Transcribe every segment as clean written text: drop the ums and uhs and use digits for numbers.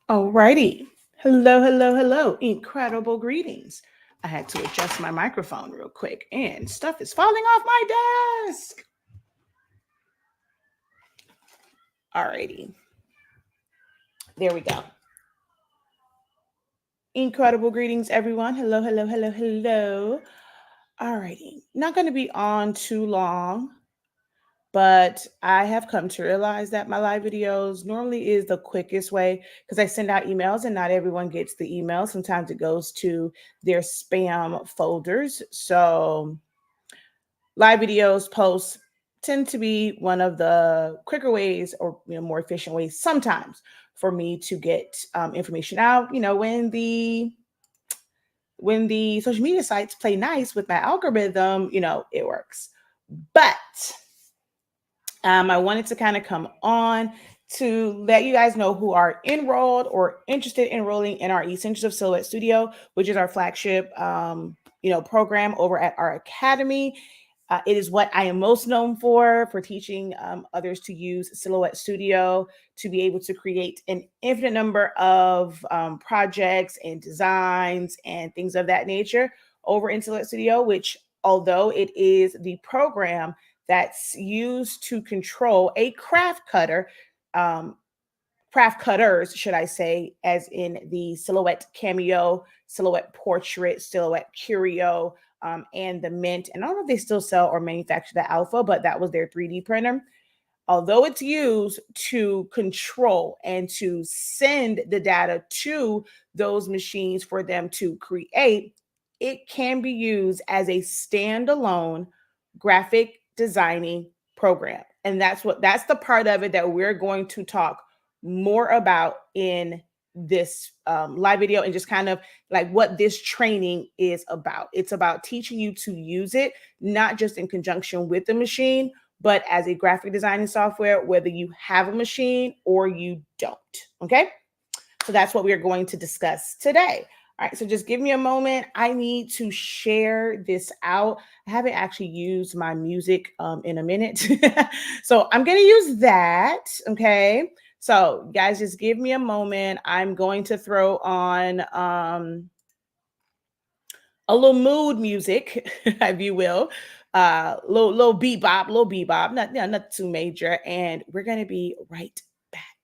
Alrighty. Hello, hello, hello. Incredible greetings. I had to adjust my microphone real quick and stuff is falling off my desk. Alrighty. There we go. Incredible greetings, everyone. Hello, hello, hello, hello. Alrighty. Not going to be on too long, but I have come to realize that my live videos normally is the quickest way because I send out emails and not everyone gets the email. Sometimes it goes to their spam folders. So live videos, posts tend to be one of the quicker ways or more efficient ways sometimes for me to get information out. When the social media sites play nice with my algorithm, it works. But I wanted to kind of come on to let you guys know who are enrolled or interested in enrolling in our Essentials of Silhouette Studio, which is our flagship, program over at our academy. It is what I am most known for teaching others to use Silhouette Studio to be able to create an infinite number of projects and designs and things of that nature over in Silhouette Studio, which although it is the program that's used to control a craft cutter, craft cutters, should I say, as in the Silhouette Cameo, Silhouette Portrait, Silhouette Curio, and the Mint. And I don't know if they still sell or manufacture the Alpha, but that was their 3D printer. Although it's used to control and to send the data to those machines for them to create, it can be used as a standalone graphic designing program. And that's the part of it that we're going to talk more about in this live video and just kind of like what this training is about. It's about teaching you to use it, not just in conjunction with the machine, but as a graphic designing software, whether you have a machine or you don't. Okay. So that's what we're going to discuss today. All right, so just give me a moment. I need to share this out. I haven't actually used my music in a minute. So I'm going to use that, okay? So guys, just give me a moment. I'm going to throw on a little mood music, if you will. Little bebop, not too major. And we're going to be right back.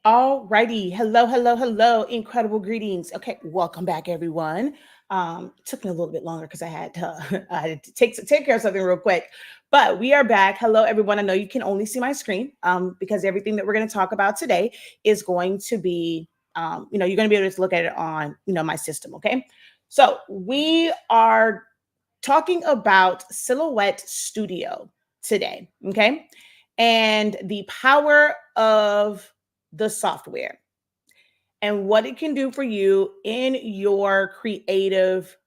Alrighty. Hello, hello, hello. Incredible greetings. Okay, welcome back, everyone. Took me a little bit longer because I had to take care of something real quick, but we are back. Hello, everyone. I know you can only see my screen because everything that we're going to talk about today is going to be, you're going to be able to look at it on, my system. Okay, so we are talking about Silhouette Studio today. Okay, and the power of the software and what it can do for you in your creative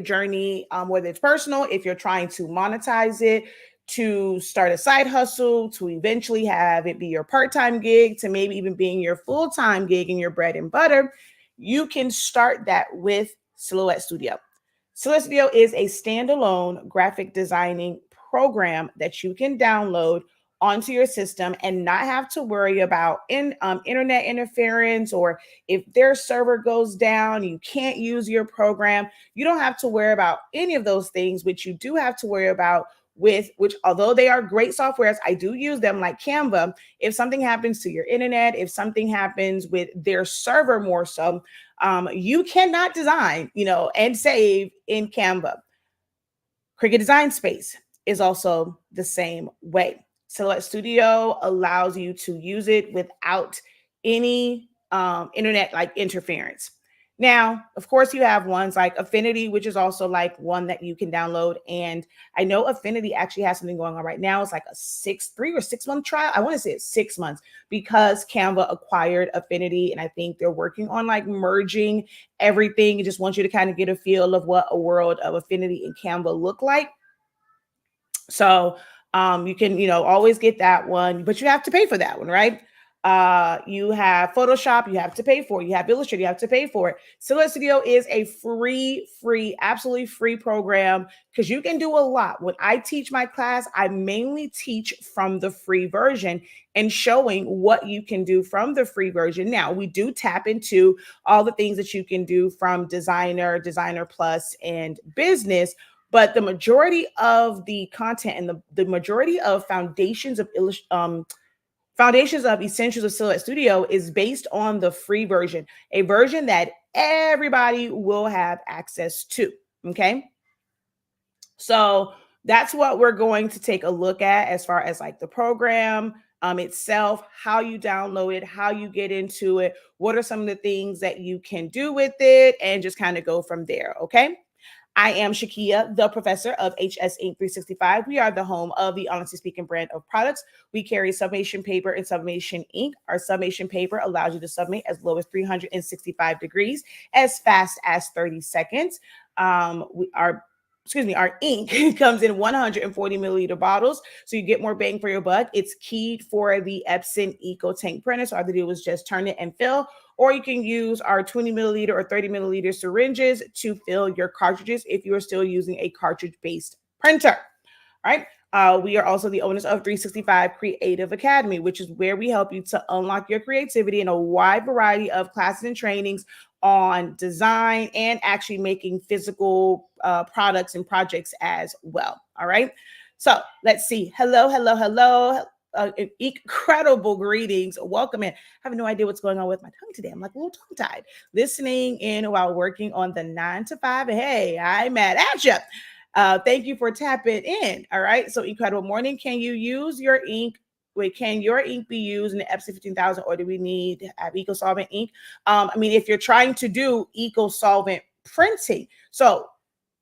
journey, whether it's personal, if you're trying to monetize it, to start a side hustle, to eventually have it be your part-time gig, to maybe even being your full-time gig and your bread and butter. You can start that with Silhouette Studio. Silhouette Studio is a standalone graphic designing program that you can download onto your system and not have to worry about internet interference, or if their server goes down, you can't use your program. You don't have to worry about any of those things, which you do have to worry about with which, although they are great softwares, I do use them like Canva. If something happens to your internet, if something happens with their server more so, you cannot design, and save in Canva. Cricut Design Space is also the same way. Silhouette Studio allows you to use it without any internet interference. Now, of course, you have ones like Affinity, which is also like one that you can download. And I know Affinity actually has something going on right now. It's like a 3 or 6 month trial. I want to say it's 6 months because Canva acquired Affinity. And I think they're working on merging everything. It just wants you to kind of get a feel of what a world of Affinity and Canva look like. So you can, always get that one, but you have to pay for that one, right? You have Photoshop, you have to pay for it. You have Illustrator, you have to pay for it. Silhouette Studio is a absolutely free program because you can do a lot. When I teach my class, I mainly teach from the free version and showing what you can do from the free version. Now, we do tap into all the things that you can do from Designer, Designer Plus, and Business. But the majority of the content and the majority of foundations of essentials of Silhouette Studio is based on the free version, a version that everybody will have access to. Okay. So that's what we're going to take a look at as far as the program itself, how you download it, how you get into it, what are some of the things that you can do with it, and just kind of go from there. Okay. I am Shakia, the professor of HSINK365. We are the home of the Honestly Speaking brand of products. We carry Sublimation paper and Sublimation ink. Our Sublimation paper allows you to sublimate as low as 365 degrees, as fast as 30 seconds. Our ink comes in 140 milliliter bottles, so you get more bang for your buck. It's keyed for the Epson Eco Tank printer, so all I have to do is just turn it and fill. Or you can use our 20 milliliter or 30 milliliter syringes to fill your cartridges if you are still using a cartridge-based printer. All right. We are also the owners of 365 Creative Academy, which is where we help you to unlock your creativity in a wide variety of classes and trainings on design and actually making physical products and projects as well. All right. So let's see. Hello, hello, hello. Incredible greetings. Welcome in. I have no idea what's going on with my tongue today. I'm like a little tongue tied. Listening in while working on the 9 to 5. Hey, I'm mad at you. Thank you for tapping in. All right. So incredible morning. Can you use your ink? Wait, can your ink be used in the Epson 15,000 or do we need to have eco-solvent ink? I mean, if you're trying to do eco-solvent printing. So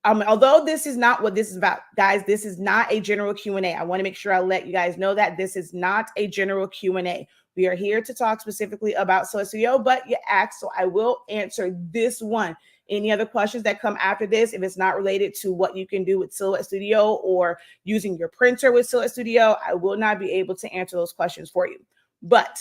although this is not what this is about, guys, this is not a general Q&A. I want to make sure I let you guys know that this is not a general Q&A. We are here to talk specifically about Silhouette Studio, but you asked, so I will answer this one. Any other questions that come after this, if it's not related to what you can do with Silhouette Studio or using your printer with Silhouette Studio, I will not be able to answer those questions for you. But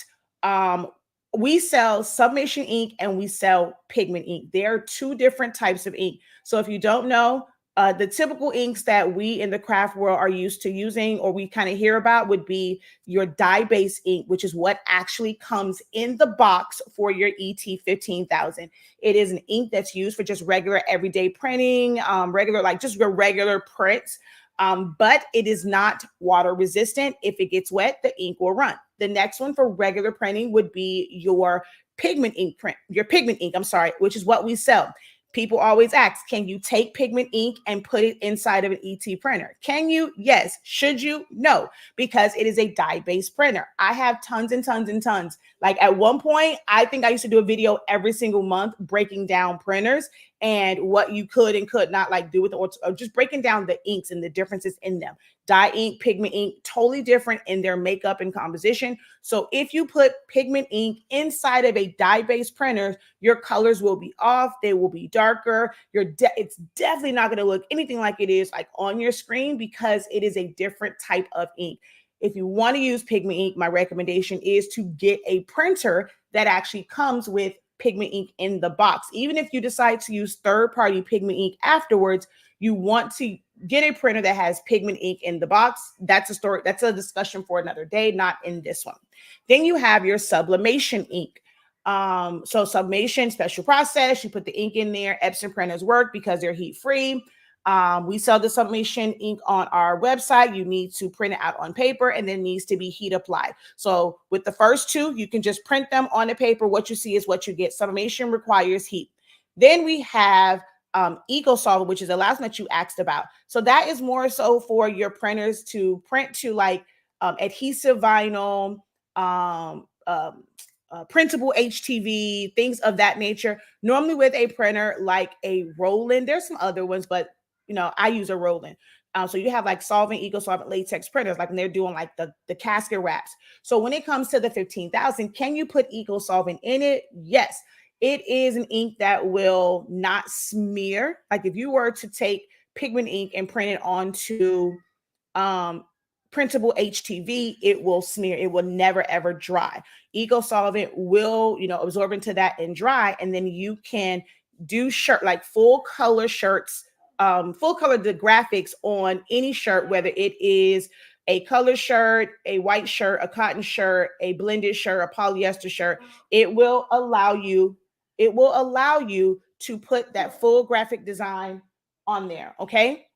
we sell sublimation ink and we sell pigment ink. There are two different types of ink. So if you don't know, the typical inks that we in the craft world are used to using or we kind of hear about would be your dye-based ink, which is what actually comes in the box for your ET 15,000. It is an ink that's used for just regular everyday printing, regular, like just your regular prints. But it is not water resistant. If it gets wet, the ink will run. The next one for regular printing would be your pigment ink which is what we sell. People always ask, can you take pigment ink and put it inside of an ET printer? Can you? Yes. Should you? No, because it is a dye-based printer. I have tons and tons and tons. Like at one point, I think I used to do a video every single month breaking down printers and what you could and could not like do with it, or just breaking down the inks and the differences in them. Dye ink, pigment ink, totally different in their makeup and composition. So if you put pigment ink inside of a dye-based printer, your colors will be off. They will be darker. It's definitely not going to look anything like it is like on your screen because it is a different type of ink. If you want to use pigment ink, my recommendation is to get a printer that actually comes with pigment ink in the box. Even if you decide to use third-party pigment ink afterwards, you want to get a printer that has pigment ink in the box. That's a story. That's a discussion for another day, not in this one. Then you have your sublimation ink. So sublimation, special process. You put the ink in there. Epson printers work because they're heat-free. We sell the sublimation ink on our website. You need to print it out on paper and then needs to be heat applied. So with the first two, you can just print them on the paper. What you see is what you get. Sublimation requires heat. Then we have eco-solvent, which is the last one that you asked about. So that is more so for your printers to print to like adhesive vinyl, printable HTV, things of that nature. Normally with a printer like a Roland, there's some other ones, but you know, I use a Roland. So you have like solvent, eco-solvent latex printers, like when they're doing like the casket wraps. So when it comes to the 15,000, can you put eco-solvent in it? Yes. It is an ink that will not smear. Like if you were to take pigment ink and print it onto printable HTV, it will smear. It will never, ever dry. Eco-solvent will, absorb into that and dry. And then you can do like full color shirts, full color the graphics on any shirt, whether it is a color shirt, a white shirt, a cotton shirt, a blended shirt, a polyester shirt. It will allow you to put that full graphic design on there. Okay.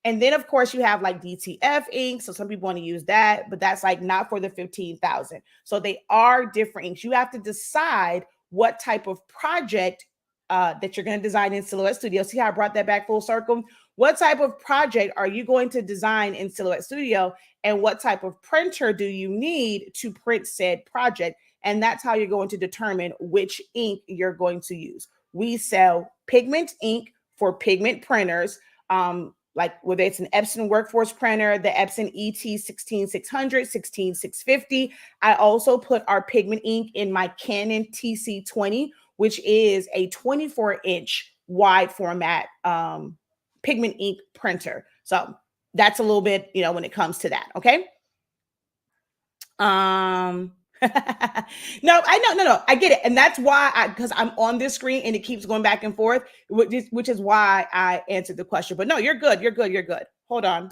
And then, of course, you have like DTF ink. So some people want to use that, but that's like not for the 15,000. So they are different inks. You have to decide what type of project that you're going to design in Silhouette Studio. See how I brought that back full circle? What type of project are you going to design in Silhouette Studio? And what type of printer do you need to print said project? And that's how you're going to determine which ink you're going to use. We sell pigment ink for pigment printers, like whether it's an Epson Workforce printer, the Epson ET 16600, 16650. I also put our pigment ink in my Canon TC20, which is a 24-inch wide format pigment ink printer. So that's a little bit, when it comes to that. Okay. No, I get it. And that's why because I'm on this screen and it keeps going back and forth, which is why I answered the question. But no, you're good. Hold on.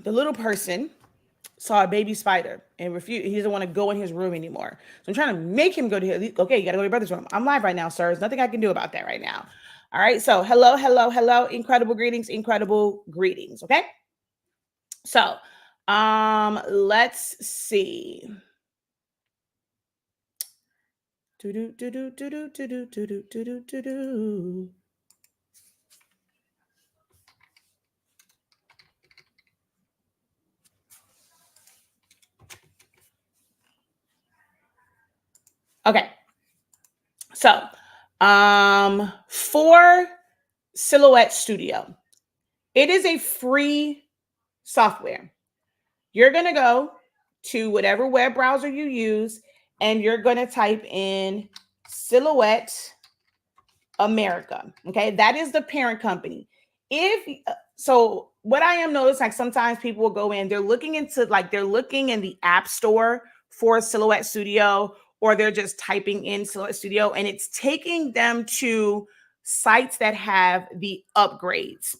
the little person saw a baby spider and refused. He doesn't want to go in his room anymore. So I'm trying to make him go to his, okay, you got to go to your brother's room. I'm live right now, sir. There's nothing I can do about that right now. All right. So hello, hello, hello. Incredible greetings, incredible greetings. Okay. So let's see. Okay. So, for Silhouette Studio, it is a free software. You're going to go to whatever web browser you use, and you're going to type in Silhouette America. Okay. That is the parent company. If so, what I am noticing, like sometimes people will go in, they're looking in the App Store for Silhouette Studio, or they're just typing in Silhouette Studio and it's taking them to sites that have the upgrades.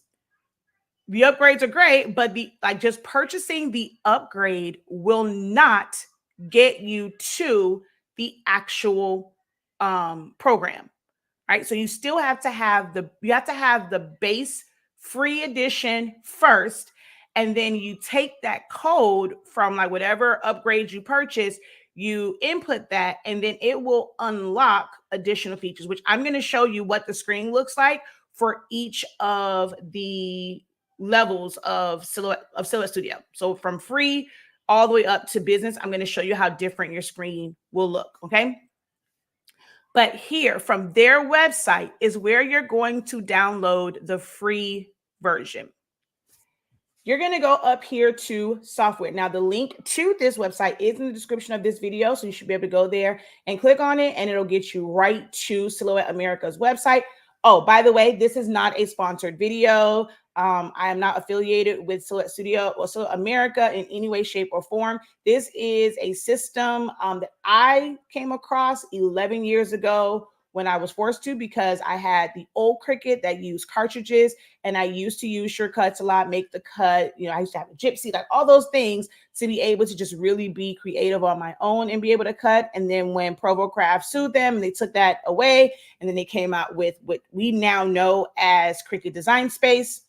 The upgrades are great, but just purchasing the upgrade will not get you to the actual program. Right? So you still have to have the base free edition first, and then you take that code from like whatever upgrade you purchase, you input that, and then it will unlock additional features, which I'm going to show you what the screen looks like for each of the levels of Silhouette Studio. So from free all the way up to business, I'm going to show you how different your screen will look. Okay. But here from their website is where you're going to download the free version. You're going to go up here to software. Now, the link to this website is in the description of this video, so you should be able to go there and click on it, and it'll get you right to Silhouette America's website. Oh, by the way, this is not a sponsored video. I am not affiliated with Silhouette Studio or Silhouette America in any way, shape, or form. This is a system that I came across 11 years ago when I was forced to, because I had the old Cricut that used cartridges, and I used to use shortcuts a lot, make the cut. You know, I used to have a gypsy, like all those things to be able to just really be creative on my own and be able to cut. And then when ProvoCraft sued them, they took that away, and then they came out with what we now know as Cricut Design Space.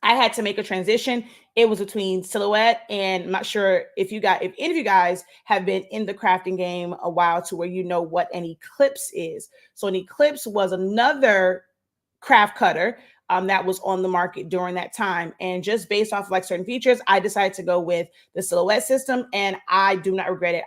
I had to make a transition. It was between Silhouette, and I'm not sure if any of you guys have been in the crafting game a while to where you know what an Eclipse is. So an Eclipse was another craft cutter that was on the market during that time. And just based off of like certain features, I decided to go with the Silhouette system, and I do not regret it.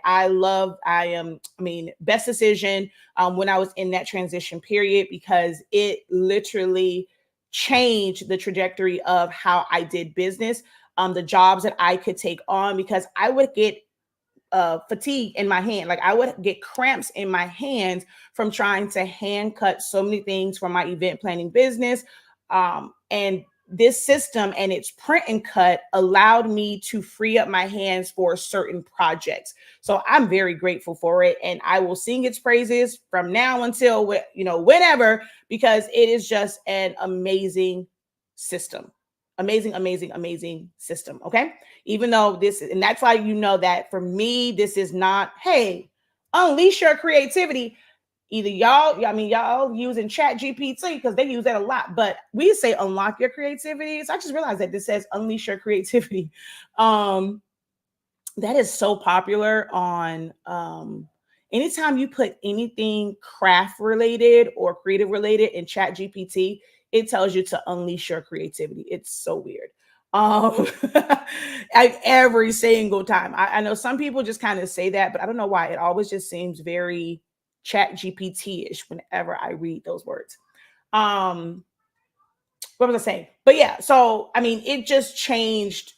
Best decision when I was in that transition period, because it literally changed the trajectory of how I did business, the jobs that I could take on, because I would get fatigue in my hand. Like I would get cramps in my hands from trying to hand cut so many things for my event planning business. And this system and its print and cut allowed me to free up my hands for certain projects. So I'm very grateful for it, and I will sing its praises from now until whenever, because it is just an amazing system. Amazing system. Okay. Even though and that's why that for me, this is not, hey, unleash your creativity. Either y'all using Chat GPT, because they use that a lot, but we say unlock your creativity. So I just realized that this says unleash your creativity. That is so popular on anytime you put anything craft related or creative related in Chat GPT, it tells you to unleash your creativity. It's so weird. Every single time. I know some people just kind of say that, but I don't know why. It always just seems very Chat GPT-ish whenever I read those words. What was I saying? But yeah, so it just changed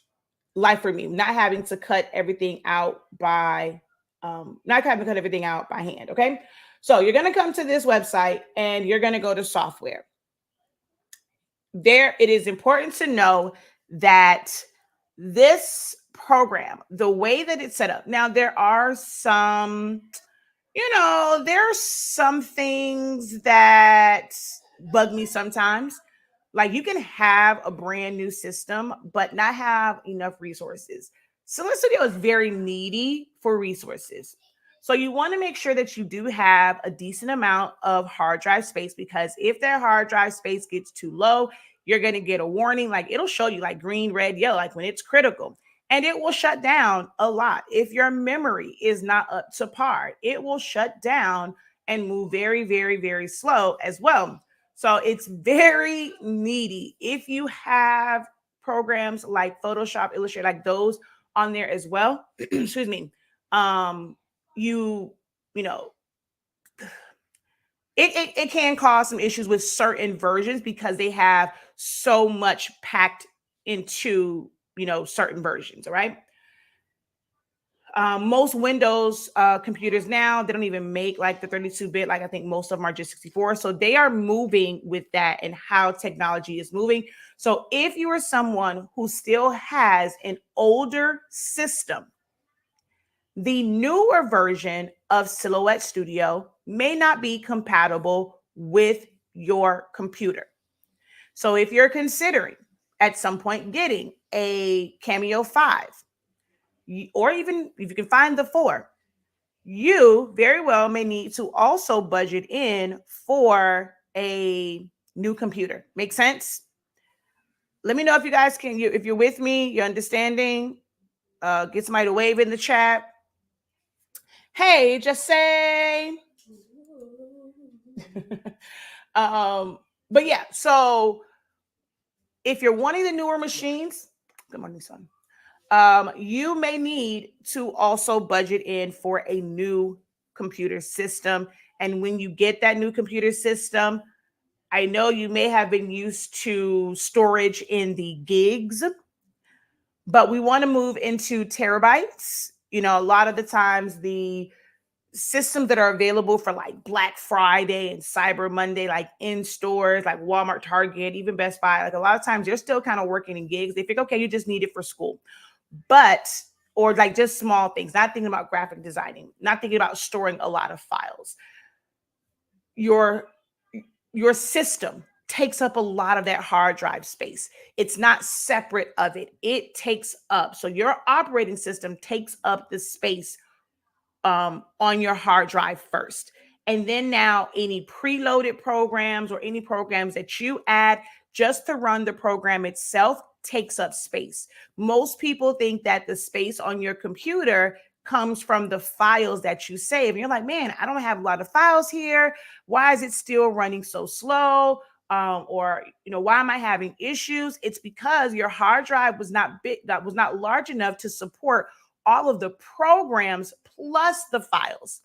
life for me, not having to cut everything out by hand. Okay. So you're going to come to this website and you're going to go to software. There, it is important to know that this program, the way that it's set up, now there are some things that bug me sometimes. Like you can have a brand new system, but not have enough resources. Silhouette Studio is very needy for resources. So you want to make sure that you do have a decent amount of hard drive space, because if that hard drive space gets too low, you're going to get a warning. Like it'll show you like green, red, yellow, like when it's critical, and it will shut down a lot. If your memory is not up to par, it will shut down and move very, very, very slow as well. So it's very needy. If you have programs like Photoshop, Illustrator, like those on there as well, excuse me, um, you know, it can cause some issues with certain versions because they have so much packed into, certain versions, all right? Most Windows computers now, they don't even make like the 32-bit. Like I think most of them are just 64. So they are moving with that and how technology is moving. So if you are someone who still has an older system, the newer version of Silhouette Studio may not be compatible with your computer. So if you're considering at some point getting a Cameo 5, or even if you can find the 4, you very well may need to also budget in for a new computer. Make sense? Let me know if you guys can, if you're with me, you're understanding. Get somebody to wave in the chat. Hey, just say. But yeah, so if you're wanting the newer machines, good morning, son. You may need to also budget in for a new computer system. And when you get that new computer system, I know you may have been used to storage in the gigs, but we want to move into terabytes. A lot of the times the systems that are available for like Black Friday and Cyber Monday, like in stores, like Walmart, Target, even Best Buy, like a lot of times they're still kind of working in gigs. They think, okay, you just need it for school. But, or like just small things, not thinking about graphic designing, not thinking about storing a lot of files. Your system takes up a lot of that hard drive space. It's not separate of it. It takes up. So your operating system takes up the space on your hard drive first. And then now any preloaded programs or any programs that you add just to run the program itself takes up space. Most people think that the space on your computer comes from the files that you save. And you're like, man, I don't have a lot of files here. Why is it still running so slow? Or why am I having issues? It's because your hard drive was not big, that was not large enough to support all of the programs plus the files.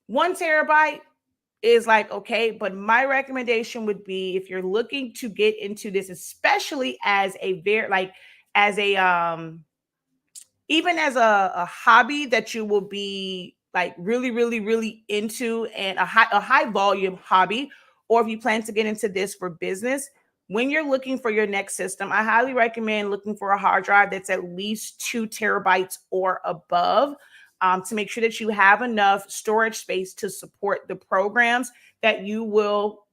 1 terabyte is like, okay, but my recommendation would be, if you're looking to get into this, especially as a even as a hobby that you will be like really, really, really into, and a high volume hobby, or if you plan to get into this for business, when you're looking for your next system, I highly recommend looking for a hard drive that's at least 2 terabytes or above, to make sure that you have enough storage space to support the programs that you will,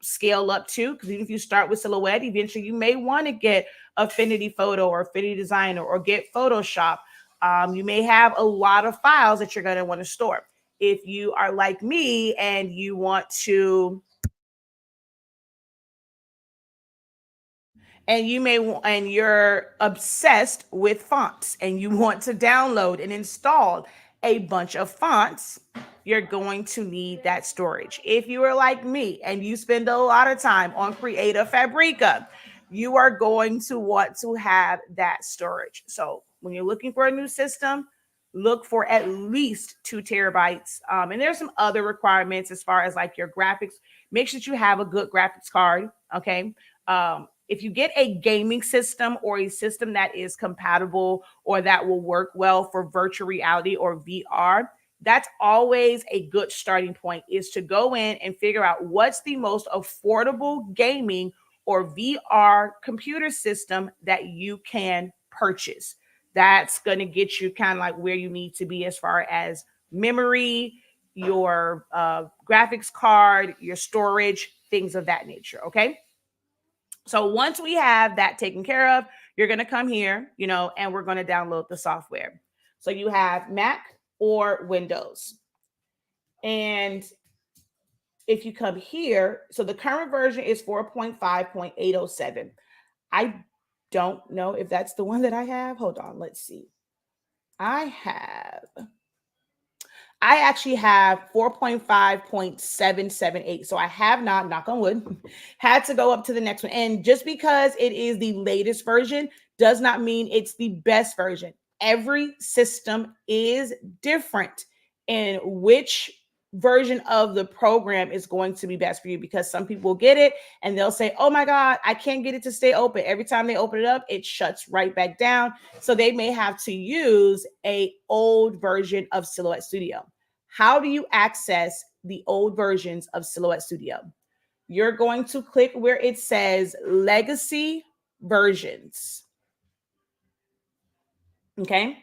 scale up to. Because even if you start with Silhouette, eventually you may want to get Affinity Photo or Affinity Designer or get Photoshop. You may have a lot of files that you're going to want to store. If you are like me and you want to, and you're obsessed with fonts and you want to download and install a bunch of fonts, you're going to need that storage. If you are like me and you spend a lot of time on Creative Fabrica, you are going to want to have that storage. So when you're looking for a new system, look for at least 2 terabytes. And there's some other requirements as far as like your graphics. Make sure that you have a good graphics card. Okay. If you get a gaming system or a system that is compatible or that will work well for virtual reality or VR, that's always a good starting point, is to go in and figure out what's the most affordable gaming or VR computer system that you can purchase. That's going to get you kind of like where you need to be as far as memory, your graphics card, your storage, things of that nature. Okay. So once we have that taken care of, you're going to come here, and we're going to download the software. So you have Mac or Windows. And if you come here, so the current version is 4.5.807. I don't know if that's the one that I have. Hold on, let's see. I actually have 4.5.778. So I have not, knock on wood, had to go up to the next one. And just because it is the latest version does not mean it's the best version. Every system is different in which version of the program is going to be best for you, because some people get it and they'll say, oh my God, I can't get it to stay open. Every time they open it up, it shuts right back down. So they may have to use an old version of Silhouette Studio. How do you access the old versions of Silhouette Studio? You're going to click where it says Legacy Versions. Okay.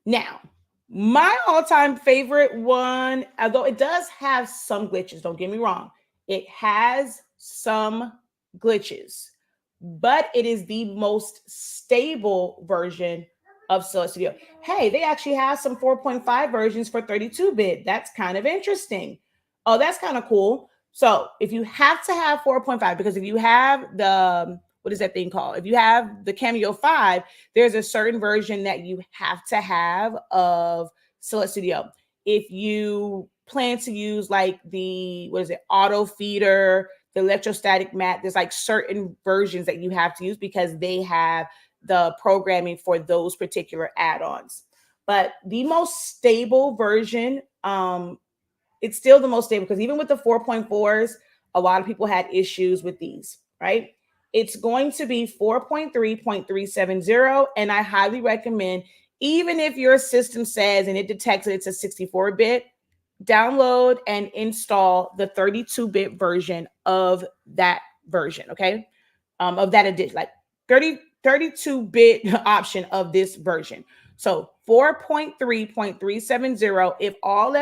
Now, my all-time favorite one, although it does have some glitches, don't get me wrong, it has some glitches, but it is the most stable version of Silhouette Studio. Hey, they actually have some 4.5 versions for 32-bit. That's kind of interesting. Oh, that's kind of cool. So if you have to have 4.5, because if you have the, what is that thing called? If you have the Cameo 5, there's a certain version that you have to have of Silhouette Studio. If you plan to use like the, auto feeder, the electrostatic mat, there's like certain versions that you have to use because they have the programming for those particular add-ons. But the most stable version, it's still the most stable, because even with the 4.4s, a lot of people had issues with these, right? It's going to be 4.3.370, and I highly recommend, even if your system says and it detects that it's a 64-bit, download and install the 32-bit version of that version, okay? Of that edition, like 32-bit option of this version. So 4.3.370, if all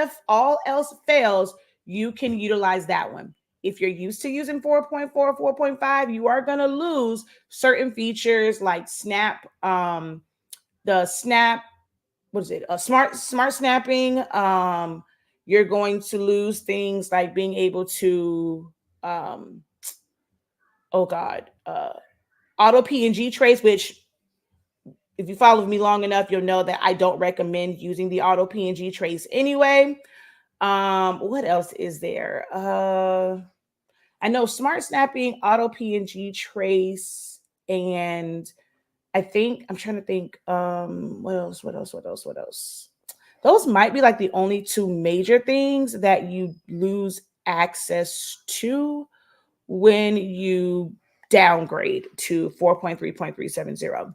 else fails, you can utilize that one. If you're used to using 4.4, 4.5, you are going to lose certain features like snap, the snap, smart snapping. You're going to lose things like being able to, auto PNG trace, which if you follow me long enough, you'll know that I don't recommend using the auto PNG trace anyway. What else is there? I know smart snapping, auto PNG trace, and I'm trying to think, what else? Those might be like the only two major things that you lose access to when you downgrade to 4.3.370.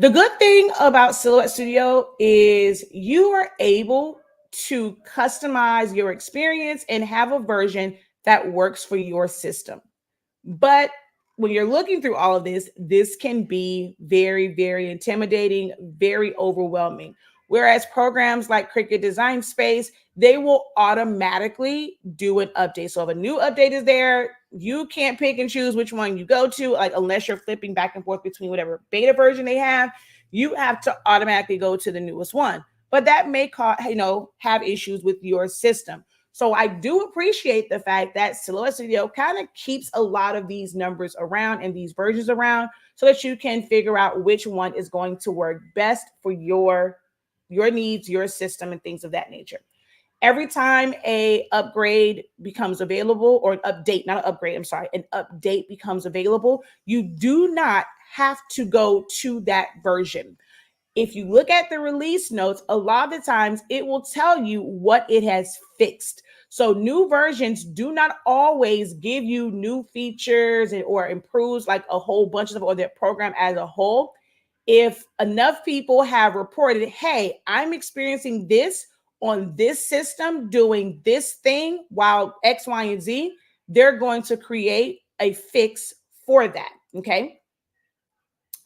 The good thing about Silhouette Studio is you are able to customize your experience and have a version that works for your system. But when you're looking through all of this, this can be very, very intimidating, very overwhelming. Whereas programs like Cricut Design Space, they will automatically do an update. So if a new update is there, you can't pick and choose which one you go to, like unless you're flipping back and forth between whatever beta version they have, you have to automatically go to the newest one. But that may have issues with your system. So I do appreciate the fact that Silhouette Studio kind of keeps a lot of these numbers around and these versions around so that you can figure out which one is going to work best for your needs, your system, and things of that nature. Every time a upgrade becomes available, or an update, not an upgrade, I'm sorry, an update becomes available, you do not have to go to that version. If you look at the release notes, a lot of the times it will tell you what it has fixed. So new versions do not always give you new features or improves like a whole bunch of stuff, or their program as a whole. If enough people have reported, hey, I'm experiencing this on this system doing this thing while X, Y, and Z, they're going to create a fix for that. Okay.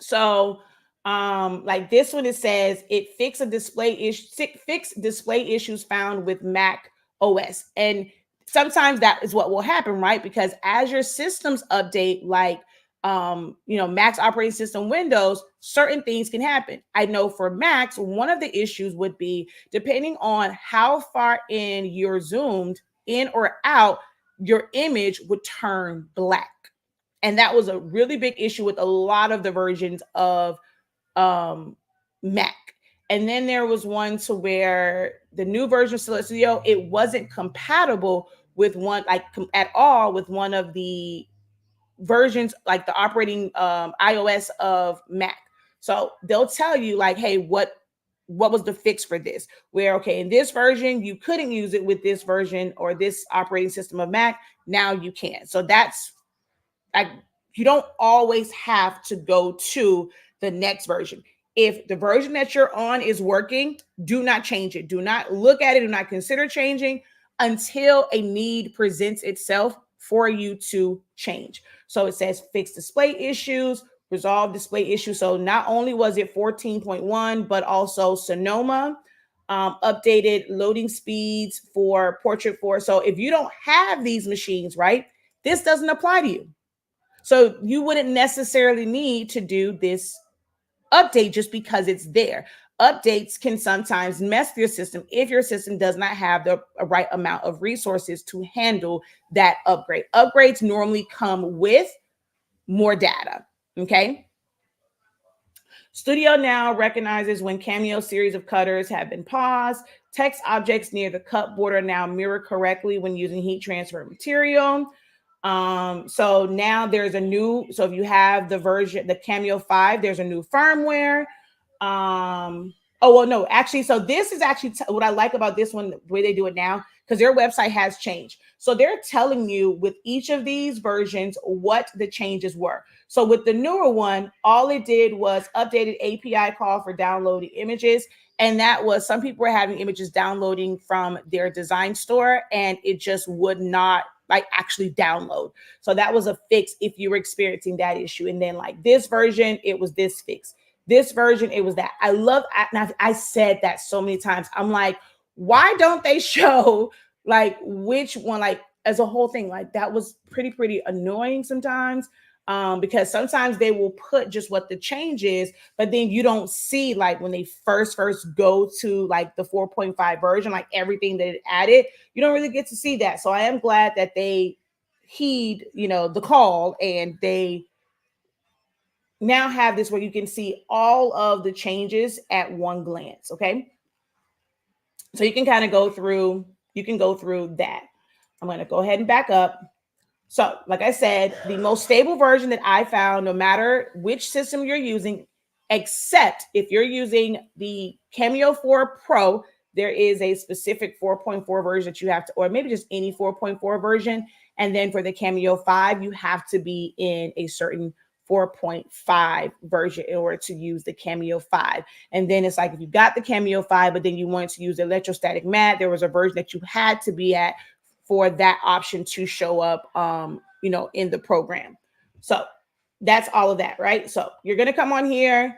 So like this one, it says it fixed display issues found with Mac OS. And sometimes that is what will happen, right? Because as your systems update, like Mac's operating system Windows, certain things can happen. I know for Macs, one of the issues would be depending on how far in you're zoomed in or out, your image would turn black. And that was a really big issue with a lot of the versions of Mac. And then there was one to where the new version of Silhouette Studio, it wasn't compatible with one, like at all, with one of the versions, like the operating iOS of Mac. So they'll tell you like, hey, what was the fix for this? Where, okay, in this version, you couldn't use it with this version or this operating system of Mac. Now you can. So that's like, you don't always have to go to the next version. If the version that you're on is working, do not change it. Do not look at it. Do not consider changing until a need presents itself for you to change. So it says fix display issues, resolve display issues. So not only was it 14.1, but also Sonoma, updated loading speeds for Portrait 4. So if you don't have these machines, right, this doesn't apply to you. So you wouldn't necessarily need to do this update just because it's there. Updates can sometimes mess with your system if your system does not have the right amount of resources to handle that upgrade. Upgrades normally come with more data, okay? Studio now recognizes when Cameo series of cutters have been paused. Text objects near the cut border now mirror correctly when using heat transfer material. So now there's a new, so if you have the version, the Cameo 5, there's a new firmware. So this is actually what I like about this one, the way they do it now, because their website has changed. So they're telling you with each of these versions what the changes were. So with the newer one, all it did was updated API call for downloading images. And that was, some people were having images downloading from their design store and it just would not like actually download. So that was a fix if you were experiencing that issue. And then like this version, it was this fix. This version, it was that. I said that so many times. I'm like, why don't they show like which one, like as a whole thing? Like that was pretty annoying sometimes. Because sometimes they will put just what the change is, but then you don't see like when they first go to like the 4.5 version, like everything that it added, you don't really get to see that. So I am glad that they heed, the call, and they now have this where you can see all of the changes at one glance. Okay. So you can kind of go through that. I'm going to go ahead and back up. So, like I said, the most stable version that I found, no matter which system you're using, except if you're using the Cameo 4 Pro, there is a specific 4.4 version that you have to, or maybe just any 4.4 version. And then for the Cameo 5, you have to be in a certain 4.5 version in order to use the Cameo 5. And then it's like if you got the Cameo 5, but then you wanted to use the electrostatic matte, there was a version that you had to be at for that option to show up, in the program. So that's all of that, right? So you're going to come on here,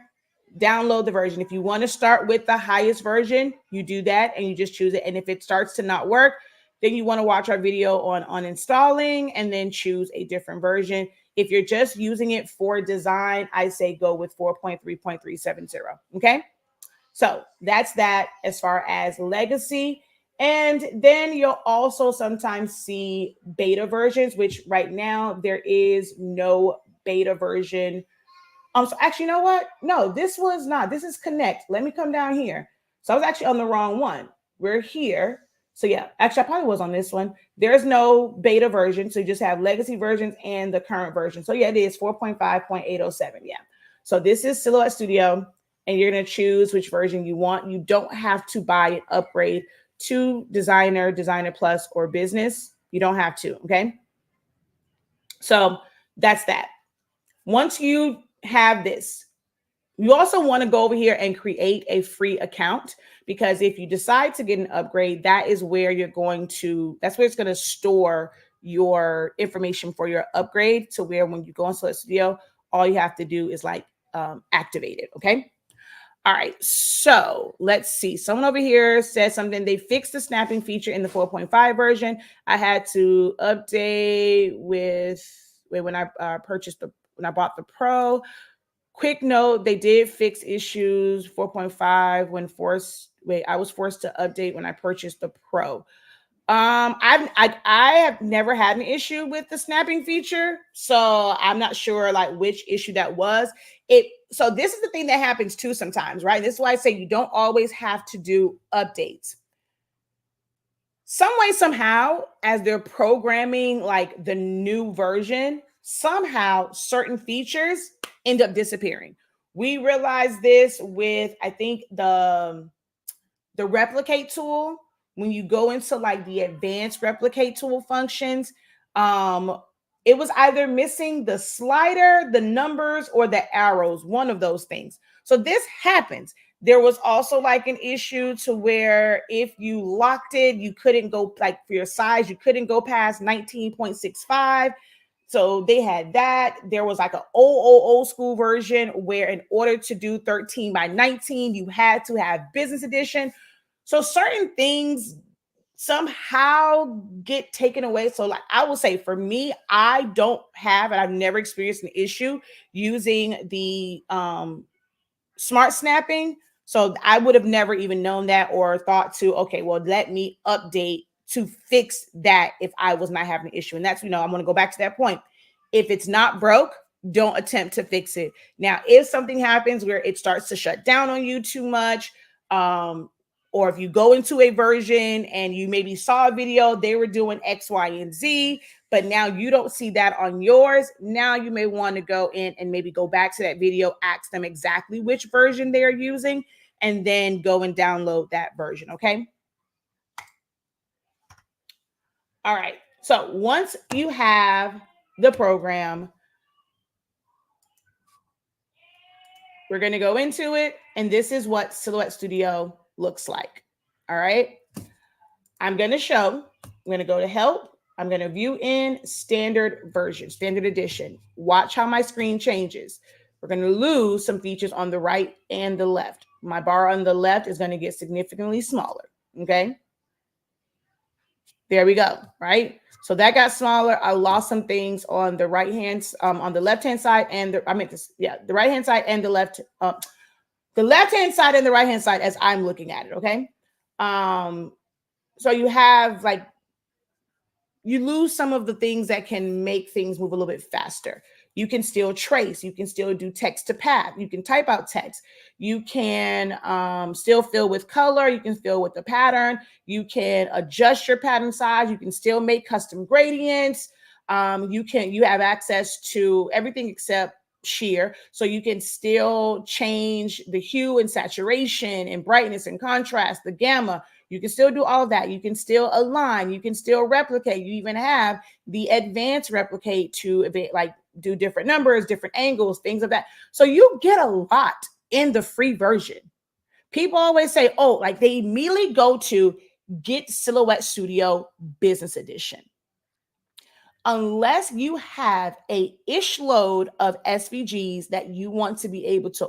download the version. If you want to start with the highest version, you do that and you just choose it. And if it starts to not work, then you want to watch our video on installing and then choose a different version. If you're just using it for design, I say go with 4.3.370. Okay. So that's that as far as legacy. And then you'll also sometimes see beta versions, which right now there is no beta version. So actually, you know what? No, this was not. This is Connect. Let me come down here. So I was actually on the wrong one. We're here. So yeah, actually, I probably was on this one. There's no beta version. So you just have legacy versions and the current version. So yeah, it is 4.5.807. Yeah. So this is Silhouette Studio, and you're going to choose which version you want. You don't have to buy an upgrade to Designer, Designer Plus, or Business. You don't have to, okay? So that's that. Once you have this, you also want to go over here and create a free account, because if you decide to get an upgrade, that is where that's where it's going to store your information for your upgrade, to where when you go on Silhouette Studio, all you have to do is like activate it, okay? All right, so let's see. Someone over here said something. They fixed the snapping feature in the 4.5 version. I had to update when I when I bought the Pro. Quick note, they did fix issues 4.5 when I was forced to update when I purchased the Pro. I have never had an issue with the snapping feature, so I'm not sure like which issue that was. So this is the thing that happens too sometimes, right? This is why I say you don't always have to do updates. Some way, somehow, as they're programming like the new version, somehow certain features end up disappearing. We realized this with, I think, the replicate tool. When you go into like the advanced replicate tool functions, it was either missing the slider, the numbers, or the arrows, one of those things. So this happens. There was also like an issue to where if you locked it, you couldn't go, like for your size, you couldn't go past 19.65. So they had that. There was like an old school version where in order to do 13 by 19, you had to have business edition. So certain things somehow get taken away. So like I will say for me, I don't have, and I've never experienced an issue using the smart snapping. So I would have never even known that or thought to, okay, well, let me update to fix that if I was not having an issue. And that's, I'm going to go back to that point. If it's not broke, don't attempt to fix it. Now, if something happens where it starts to shut down on you too much, or if you go into a version and you maybe saw a video, they were doing X, Y, and Z, but now you don't see that on yours. Now you may want to go in and maybe go back to that video, ask them exactly which version they're using, and then go and download that version, okay? All right, so once you have the program, we're going to go into it, and this is what Silhouette Studio looks like. All right. I'm going to go to help. I'm going to view in standard version, standard edition. Watch how my screen changes. We're going to lose some features on the right and the left. My bar on the left is going to get significantly smaller. Okay. There we go. Right. So that got smaller. I lost some things on the right hand, on the left hand side, and the right hand side and the left hand side and the right hand side as I'm looking at it. Okay. So you have like, you lose some of the things that can make things move a little bit faster. You can still trace. You can still do text to path. You can type out text. You can still fill with color. You can fill with the pattern. You can adjust your pattern size. You can still make custom gradients. You have access to everything except sheer. So you can still change the hue and saturation and brightness and contrast, the gamma. You can still do all of that. You can still align. You can still replicate. You even have the advanced replicate to like do different numbers, different angles, things of that. So you get a lot in the free version. People always say, oh, like they immediately go to get Silhouette Studio Business Edition. Unless you have a ish load of SVGs that you want to be able to,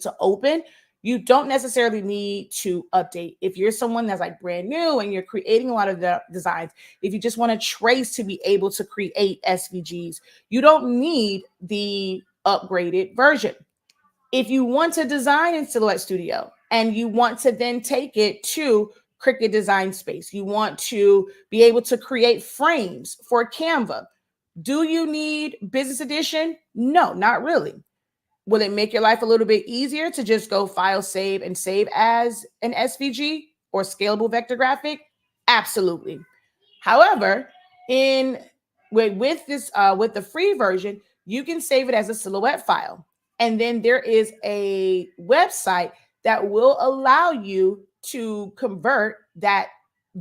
to open, you don't necessarily need to update. If you're someone that's like brand new and you're creating a lot of the designs, if you just want to trace to be able to create SVGs, you don't need the upgraded version. If you want to design in Silhouette Studio and you want to then take it to Cricut Design Space, you want to be able to create frames for Canva. Do you need Business Edition? No, not really. Will it make your life a little bit easier to just go file, save, and save as an SVG or scalable vector graphic? Absolutely. However, with the free version, you can save it as a Silhouette file. And then there is a website that will allow you to convert that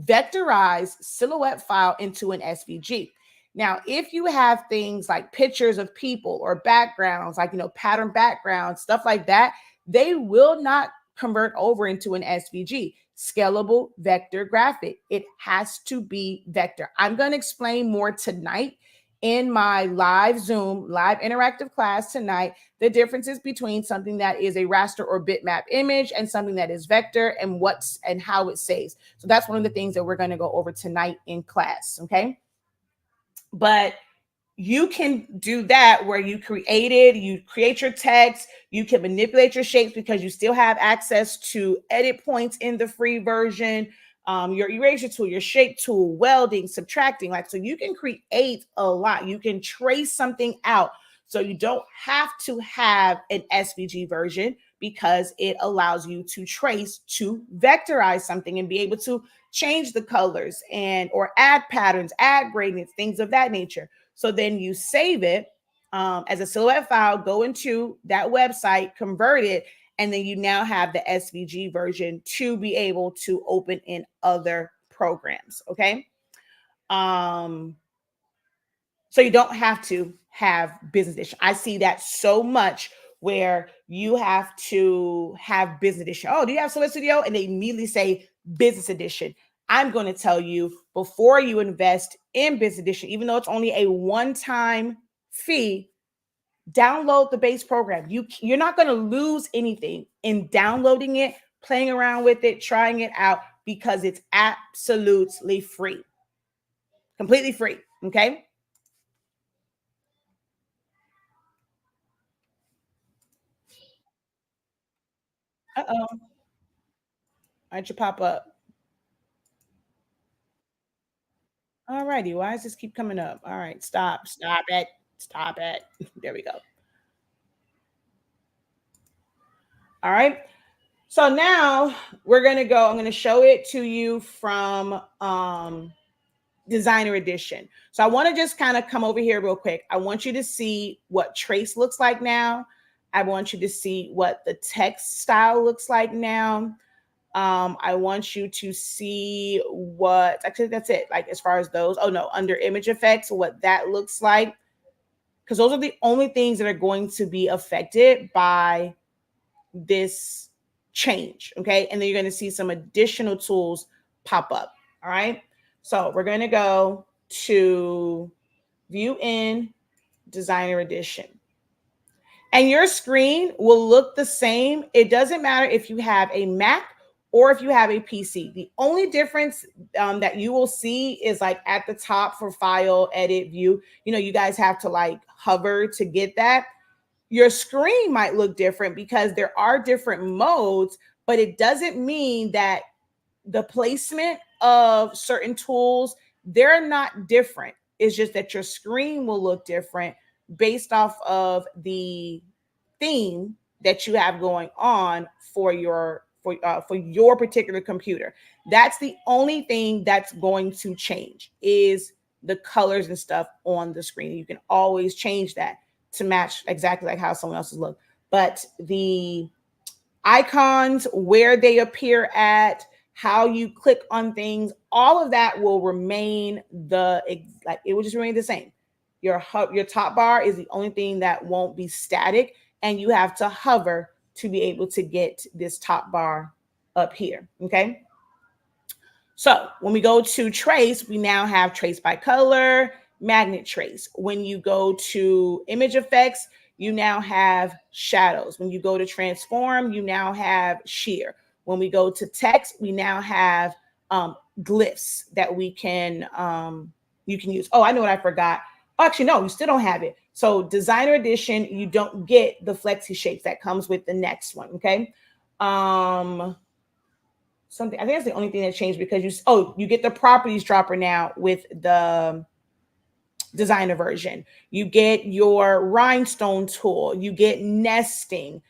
vectorized Silhouette file into an SVG. Now, if you have things like pictures of people or backgrounds, like, pattern backgrounds, stuff like that, they will not convert over into an SVG, scalable vector graphic. It has to be vector. I'm going to explain more tonight in my live Zoom, live interactive class tonight, the differences between something that is a raster or bitmap image and something that is vector, and how it saves. So that's one of the things that we're going to go over tonight in class. Okay. But you can do that where you create your text, you can manipulate your shapes because you still have access to edit points in the free version, your erasure tool, your shape tool, welding, subtracting, like, so you can create a lot. You can trace something out. So you don't have to have an SVG version because it allows you to trace, to vectorize something and be able to change the colors or add patterns, add gradients, things of that nature. So then you save it as a Silhouette file, go into that website, convert it, and then you now have the SVG version to be able to open in other programs. Okay. So you don't have to have business edition. I see that so much where you have to have business edition. Oh, do you have Silhouette Studio? And they immediately say business edition. I'm going to tell you, before you invest in business edition, even though it's only a one-time fee, download the base program. You're not going to lose anything in downloading it, playing around with it, trying it out, because it's absolutely free, completely free. Okay. Uh-oh. Why'd you pop up? All righty. Why does this keep coming up? All right. Stop it. Stop it. There we go. All right. So now we're going to go, I'm going to show it to you from Designer Edition. So I want to just kind of come over here real quick. I want you to see what trace looks like now. I want you to see what the text style looks like now. I want you to see what, actually that's it. Like, as far as those, oh no, under image effects, what that looks like. Because those are the only things that are going to be affected by this change. Okay. And then you're going to see some additional tools pop up. All right. So we're going to go to view in Designer Edition. And your screen will look the same. It doesn't matter if you have a Mac or if you have a PC. The only difference that you will see is like at the top for file, edit, view. You know, you guys have to like hover to get that. Your screen might look different because there are different modes, but it doesn't mean that the placement of certain tools, they're not different. It's just that your screen will look different based off of the theme that you have going on for your particular computer. That's the only thing that's going to change, is the colors and stuff on the screen. You can always change that to match exactly like how someone else's look. But the icons, where they appear at, how you click on things, all of that will remain it will just remain the same. Your top bar is the only thing that won't be static, and you have to hover to be able to get this top bar up here. Okay. So when we go to trace, we now have trace by color, magnet trace. When you go to image effects, you now have shadows. When you go to transform, you now have shear. When we go to text, we now have glyphs that you can use. Oh, I know what I forgot. Oh, actually, no, you still don't have it. So Designer Edition, you don't get the flexi shapes. That comes with the next one. Okay. Something, I think that's the only thing that changed, because you get the properties dropper now with the Designer version. You get your rhinestone tool, you get nesting,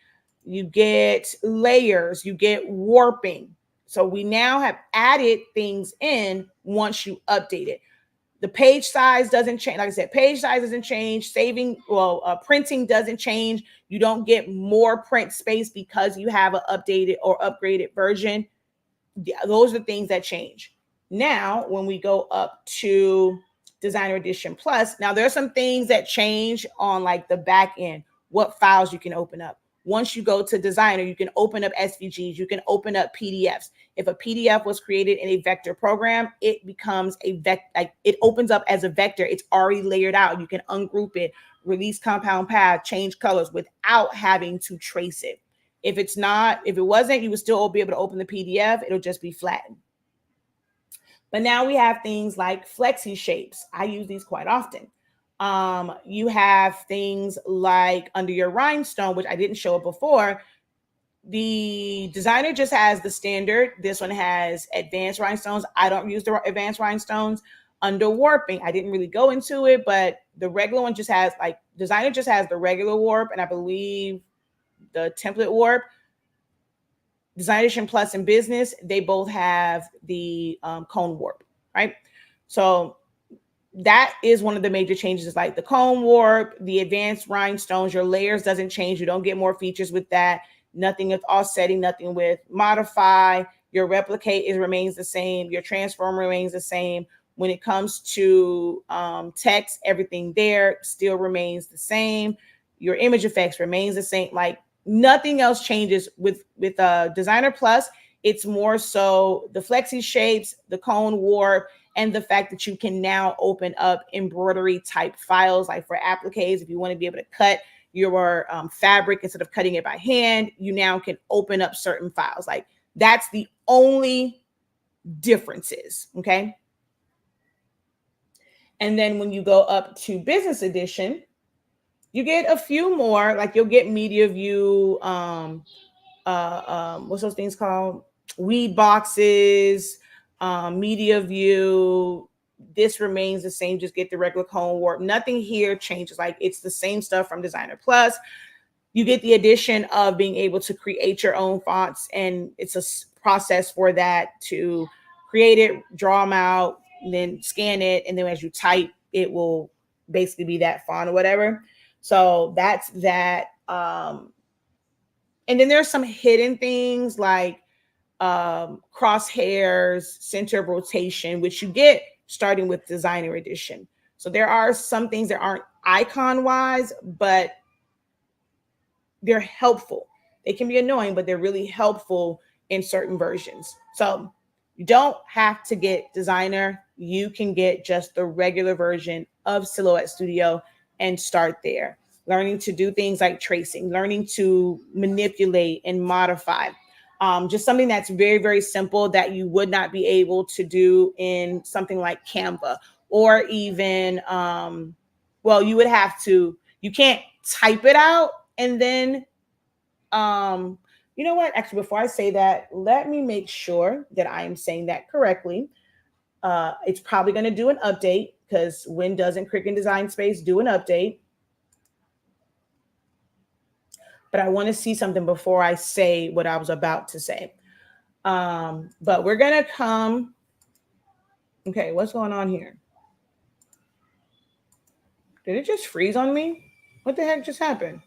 you get layers, you get warping. So we now have added things in once you update it. The page size doesn't change. Like I said, page size doesn't change. Printing doesn't change. You don't get more print space because you have an updated or upgraded version. Those are the things that change. Now, when we go up to Designer Edition Plus, now there are some things that change on like the back end, what files you can open up, Once you go to designer, you can open up SVGs, you can open up PDFs. If a PDF was created in a vector program, it becomes a like it opens up as a vector. It's already layered out. You can ungroup it, release compound path, change colors without having to trace it. If it wasn't, you would still be able to open the PDF. It'll just be flattened. But now we have things like flexi shapes. I use these quite often. You have things like under your rhinestone, which I didn't show it before. The designer just has the standard. This one has advanced rhinestones. I don't use the advanced rhinestones. Under warping, I didn't really go into it, but the regular one just has, like, designer just has the regular warp, and I believe the template warp. Design Edition Plus and Business, they both have the cone warp, right? So that is one of the major changes, is like the cone warp, the advanced rhinestones. Your layers doesn't change. You don't get more features with that. Nothing with offsetting, nothing with modify. Your replicate remains the same. Your transform remains the same. When it comes to text, everything there still remains the same. Your image effects remains the same. Like, nothing else changes with Designer Plus. It's more so the flexi shapes, the cone warp, and the fact that you can now open up embroidery type files, like for appliques. If you want to be able to cut your fabric instead of cutting it by hand, you now can open up certain files. Like, that's the only differences, okay? And then when you go up to Business Edition, you get a few more, like you'll get media view, what's those things called? Weed boxes, media view. This remains the same, just get the regular cone warp. Nothing here changes. Like, it's the same stuff from Designer Plus. You get the addition of being able to create your own fonts, and it's a process for that to create it, draw them out, and then scan it, and then as you type, it will basically be that font or whatever. So that's that. And then there's some hidden things like crosshairs, center of rotation, which you get starting with Designer Edition. So there are some things that aren't icon wise, but they're helpful. They can be annoying, but they're really helpful in certain versions. So you don't have to get Designer. You can get just the regular version of Silhouette Studio and start there. Learning to do things like tracing, learning to manipulate and modify. Just something that's very, very simple that you would not be able to do in something like Canva, or even, well, you would have to, you can't type it out and then, you know what? Actually, before I say that, let me make sure that I am saying that correctly. It's probably going to do an update, because when doesn't Cricut Design Space do an update? But I want to see something before I say what I was about to say. But we're going to come. Okay, what's going on here? Did it just freeze on me? What the heck just happened?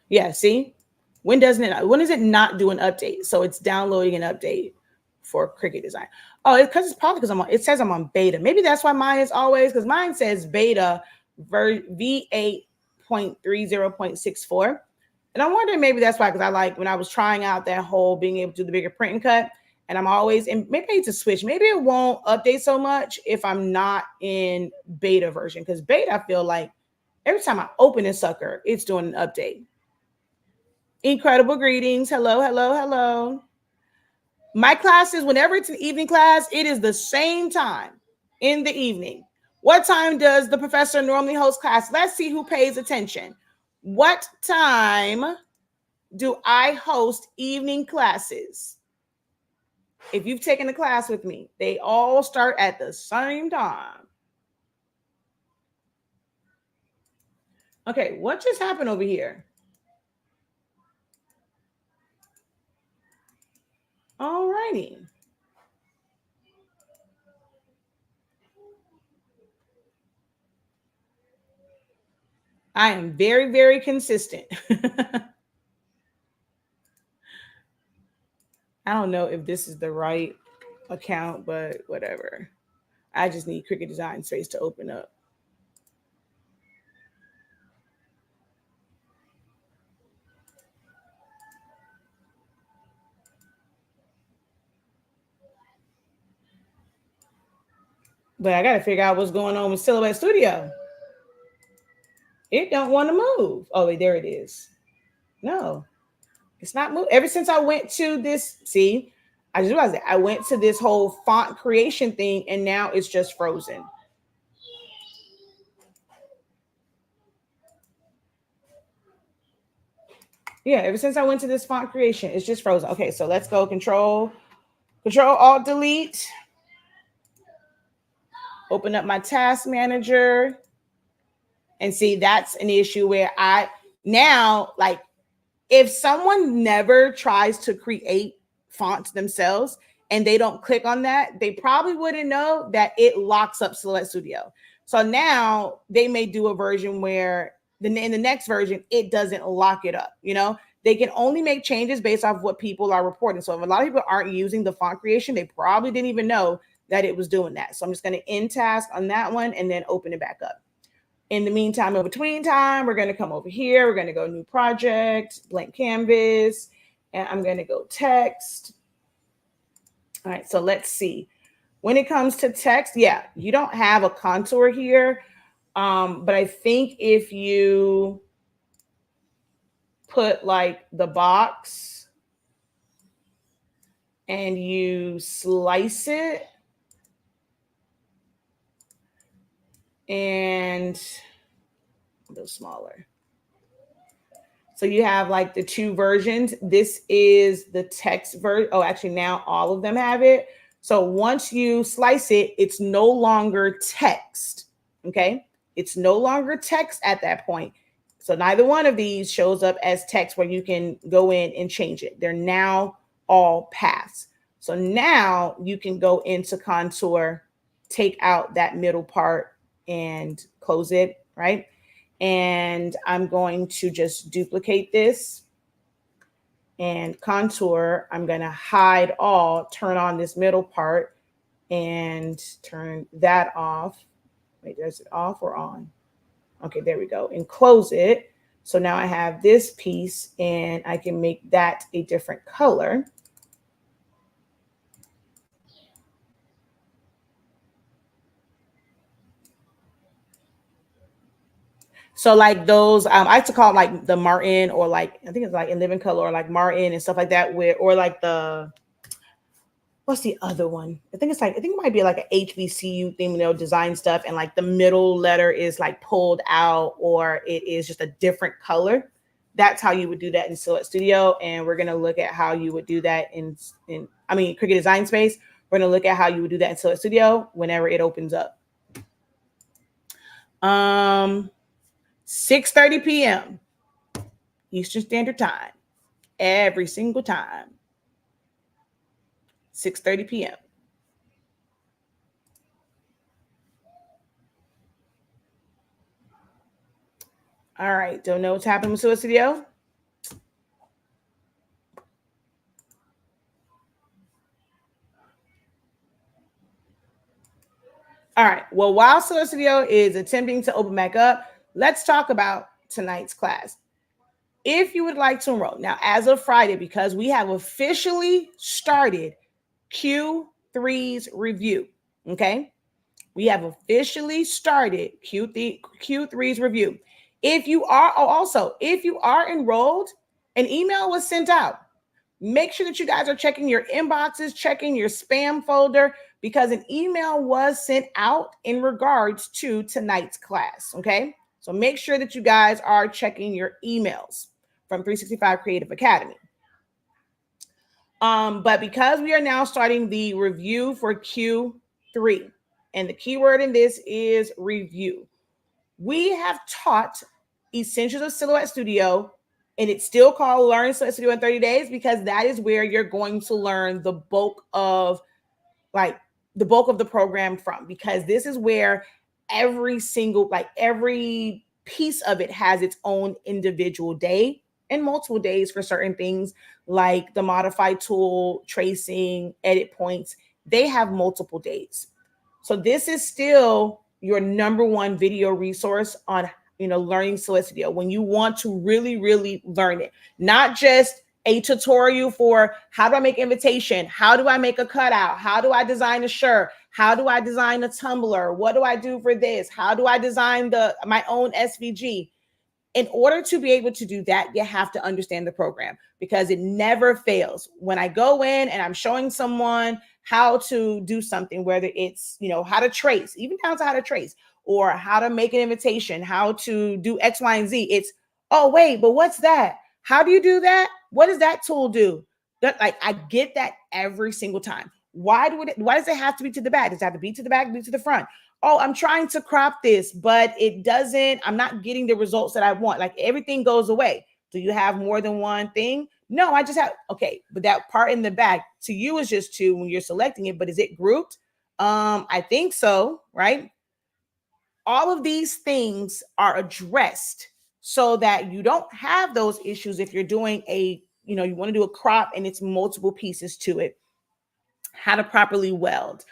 Yeah, see? When does it not do an update? So it's downloading an update for Cricut Design. Oh, it's probably because it says I'm on beta. Maybe that's why mine is always, because mine says beta V8.30.64. And I'm wondering, maybe that's why, because I like, when I was trying out that whole being able to do the bigger print and cut, and I'm always, and maybe I need to switch. Maybe it won't update so much if I'm not in beta version, because beta, I feel like every time I open this sucker, it's doing an update. Incredible greetings. Hello, hello, hello. My classes, whenever it's an evening class, it is the same time in the evening. What time does the professor normally host class? Let's see who pays attention. What time do I host evening classes? If you've taken a class with me, they all start at the same time. Okay, what just happened over here? All righty. I am very, very consistent. I don't know if this is the right account, but whatever. I just need Cricut Design Space to open up. But I got to figure out what's going on with Silhouette Studio. It don't want to move. Oh, wait, there it is. No, it's not moving. Ever since I went to this, see, I just realized that I went to this whole font creation thing and now it's just frozen. Yeah, ever since I went to this font creation, it's just frozen. Okay, so let's go Control Alt Delete. Open up my task manager and see that's an issue where I now, like, if someone never tries to create fonts themselves and they don't click on that, they probably wouldn't know that it locks up Silhouette Studio. So now they may do a version where in the next version, it doesn't lock it up. You know, they can only make changes based off what people are reporting. So if a lot of people aren't using the font creation, they probably didn't even know that it was doing that. So I'm just going to end task on that one and then open it back up. In the meantime, in between time, we're going to come over here. We're going to go new project, blank canvas, and I'm going to go text. All right, so let's see. When it comes to text, yeah, you don't have a contour here, but I think if you put like the box and you slice it, and a little smaller. So you have like the two versions. This is the text version. Oh, actually now all of them have it. So once you slice it, it's no longer text. Okay. It's no longer text at that point. So neither one of these shows up as text where you can go in and change it. They're now all paths. So now you can go into contour, take out that middle part and close it, right? And I'm going to just duplicate this and contour. I'm going to hide all, turn on this middle part and turn that off. Wait, is it off or on? Okay, there we go. And close it. So now I have this piece and I can make that a different color. So like those, I like to call it like the Martin, or like, I think it's like in living color, or like Martin and stuff like that, with, or like the, what's the other one? I think it might be like an HBCU theme, you know, design stuff. And like the middle letter is like pulled out, or it is just a different color. That's how you would do that in Silhouette Studio. And we're going to look at how you would do that in Cricut Design Space. We're going to look at how you would do that in Silhouette Studio whenever it opens up. 6:30 p.m. Eastern Standard Time, every single time. 6:30 p.m. All right, don't know what's happening with Silhouette Studio. All right, well, while Silhouette Studio is attempting to open back up, let's talk about tonight's class. If you would like to enroll, now as of Friday, because we have officially started Q3's review, okay? We have officially started Q3's review. If you are, if you are enrolled, an email was sent out. Make sure that you guys are checking your inboxes, checking your spam folder, because an email was sent out in regards to tonight's class, okay? So make sure that you guys are checking your emails from 365 Creative Academy. But because we are now starting the review for Q3, and the keyword in this is review, we have taught Essentials of Silhouette Studio, and it's still called Learn Silhouette Studio in 30 Days, because that is where you're going to learn the bulk of the program from, because this is where every piece of it has its own individual day and multiple days for certain things, like the modify tool, tracing, edit points. They have multiple days. So this is still your number one video resource on, learning Silhouette Studio when you want to really, really learn it. Not just a tutorial for how do I make invitation? How do I make a cutout? How do I design a shirt? How do I design a tumbler? What do I do for this? How do I design my own SVG? In order to be able to do that, you have to understand the program, because it never fails. When I go in and I'm showing someone how to do something, whether it's, how to trace, even down to how to trace, or how to make an invitation, how to do X, Y, and Z, it's, oh, wait, but what's that? How do you do that? What does that tool do? Like, I get that every single time. Why does it have to be to the back? Does it have to be to the back, be to the front? Oh, I'm trying to crop this, but I'm not getting the results that I want. Like, everything goes away. Do you have more than one thing? No, I just have, okay, but that part in the back to you is just two when you're selecting it, but is it grouped? I think so, right? All of these things are addressed so that you don't have those issues if you're doing you want to do a crop and it's multiple pieces to it. How to properly weld,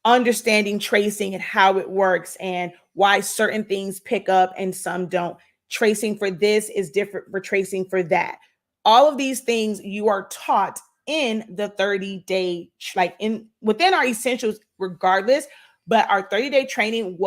understanding tracing and how it works and why certain things pick up and some don't. Tracing for this is different for tracing for that. All of these things you are taught in the 30-day, within our essentials regardless, but our 30-day training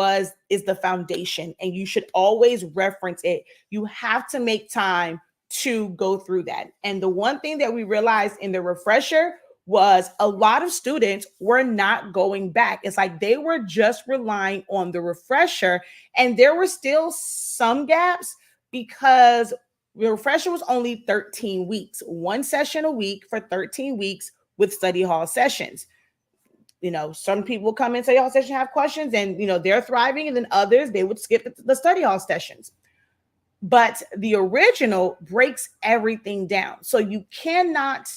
is the foundation, and you should always reference it. You have to make time to go through that. And the one thing that we realized in the refresher was a lot of students were not going back. It's like they were just relying on the refresher, and there were still some gaps because the refresher was only 13 weeks, one session a week for 13 weeks with study hall sessions. Some people come in study hall session, have questions, and they're thriving, and then others, they would skip the study hall sessions. But the original breaks everything down. So you cannot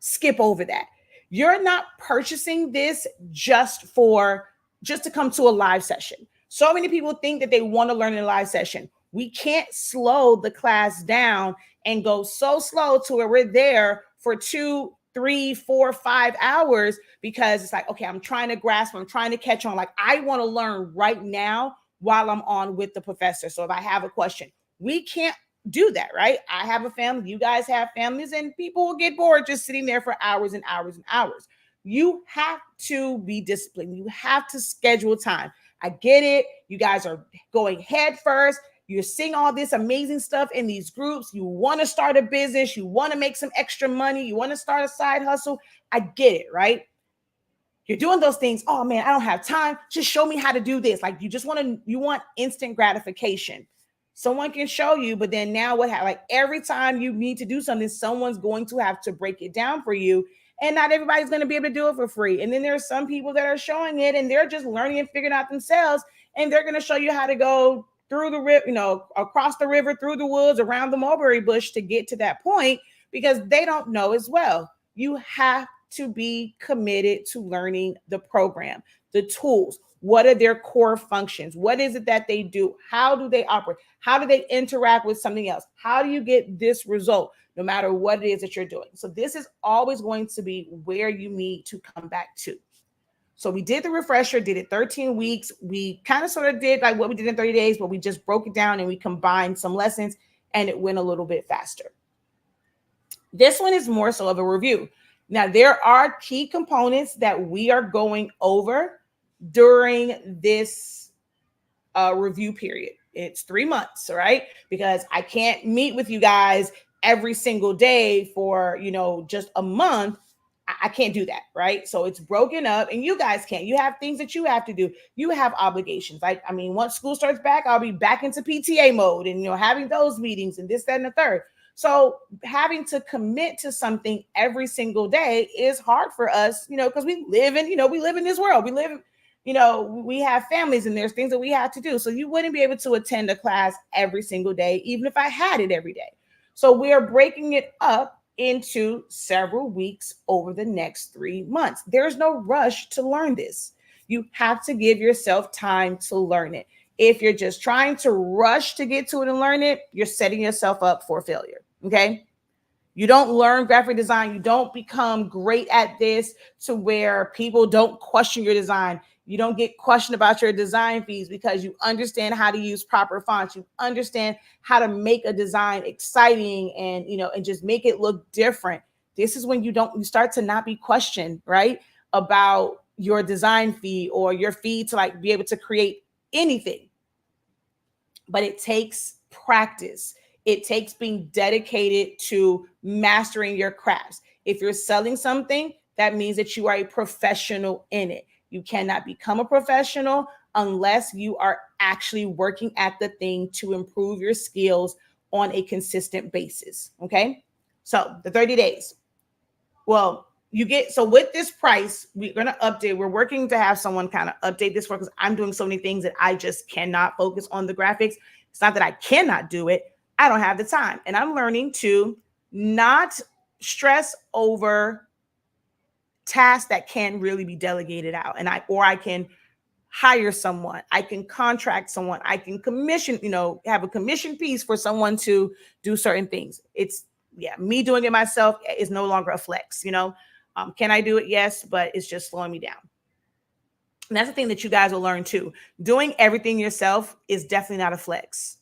skip over that. You're not purchasing this just to come to a live session. So many people think that they want to learn in a live session. We can't slow the class down and go so slow to where we're there for 2, 3, 4, 5 hours, because it's like, okay, I'm trying to grasp, I'm trying to catch on. Like, I want to learn right now while I'm on with the professor. So if I have a question, we can't do that, right? I have a family, you guys have families, and people will get bored just sitting there for hours and hours and hours. You have to be disciplined. You have to schedule time. I get it. You guys are going head first. You're seeing all this amazing stuff in these groups. You want to start a business. You want to make some extra money. You want to start a side hustle. I get it, right? You're doing those things. Oh man, I don't have time. Just show me how to do this. Like, you want instant gratification. Someone can show you, but then now every time you need to do something, someone's going to have to break it down for you. And not everybody's going to be able to do it for free. And then there's some people that are showing it and they're just learning and figuring out themselves. And they're going to show you how to go through the river, across the river, through the woods, around the mulberry bush to get to that point, because they don't know as well. You have to be committed to learning the program, the tools. What are their core functions? What is it that they do? How do they operate? How do they interact with something else? How do you get this result, no matter what it is that you're doing? So this is always going to be where you need to come back to. So we did the refresher, did it 13 weeks. We kind of sort of did like what we did in 30 days, but we just broke it down and we combined some lessons and it went a little bit faster. This one is more so of a review. Now, there are key components that we are going over during this review period. It's 3 months, right? Because I can't meet with you guys every single day for, just a month. I can't do that, right? So it's broken up, and you guys can't. You have things that you have to do. You have obligations. Once school starts back, I'll be back into PTA mode and, having those meetings and this, that, and the third. So having to commit to something every single day is hard for us, because we live in this world. We have families and there's things that we have to do. So you wouldn't be able to attend a class every single day, even if I had it every day. So we are breaking it up into several weeks over the next 3 months. There's no rush to learn this. You have to give yourself time to learn it. If you're just trying to rush to get to it and learn it, you're setting yourself up for failure. Okay. You don't learn graphic design. You don't become great at this to where people don't question your design. You don't get questioned about your design fees because you understand how to use proper fonts. You understand how to make a design exciting and, and just make it look different. This is when you start to not be questioned, right? About, your design fee or your fee to like be able to create anything. But it takes practice. It takes being dedicated to mastering your crafts. If you're selling something, that means that you are a professional in it. You cannot become a professional unless you are actually working at the thing to improve your skills on a consistent basis. Okay. So the 30 days. Well, you get, so with this price, we're going to update. We're working to have someone kind of update this for, because I'm doing so many things that I just cannot focus on the graphics. It's not that I cannot do it. I don't have the time. And I'm learning to not stress over tasks that can really be delegated out. And I can hire someone. I can contract someone. I can commission, have a commission piece for someone to do certain things. It's, me doing it myself is no longer a flex, Can I do it? Yes, but it's just slowing me down. And that's the thing that you guys will learn too. Doing everything yourself is definitely not a flex.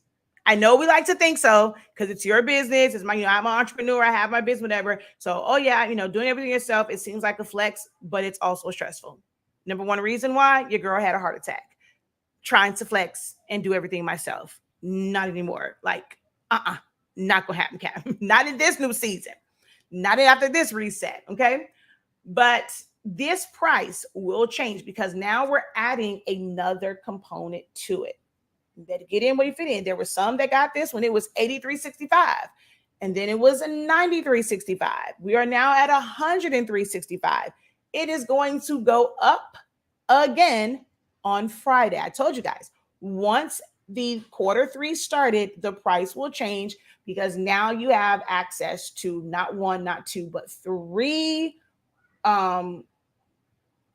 I know we like to think so because it's your business. It's my, I'm an entrepreneur. I have my business, whatever. So, doing everything yourself, it seems like a flex, but it's also stressful. Number one reason why, your girl had a heart attack trying to flex and do everything myself. Not anymore. Like, not gonna happen, Cap. Not in this new season. Not after this reset, okay? But this price will change because now we're adding another component to it. You better get in where you fit in. There were some that got this when it was $83.65, and then it was a $93.65. We are now at $103.65. It is going to go up again on Friday. I told you guys, once the quarter 3 started, the price will change because now you have access to not one, not two, but three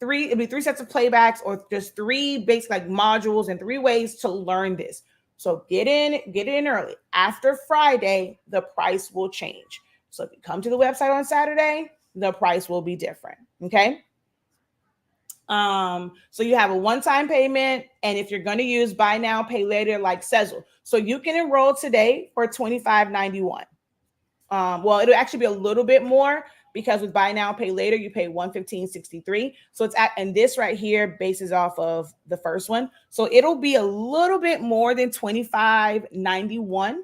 it'd be 3 sets of playbacks or just 3 basic like modules and 3 ways to learn this. So get in early. After Friday, the price will change. So if you come to the website on Saturday, the price will be different. Okay. So you have a one-time payment, and if you're going to use buy now, pay later like Sezzle, so you can enroll today for $25.91. Well, it'll actually be a little bit more because with buy now, pay later, you pay $115.63. So and this right here bases off of the first one. So it'll be a little bit more than $25.91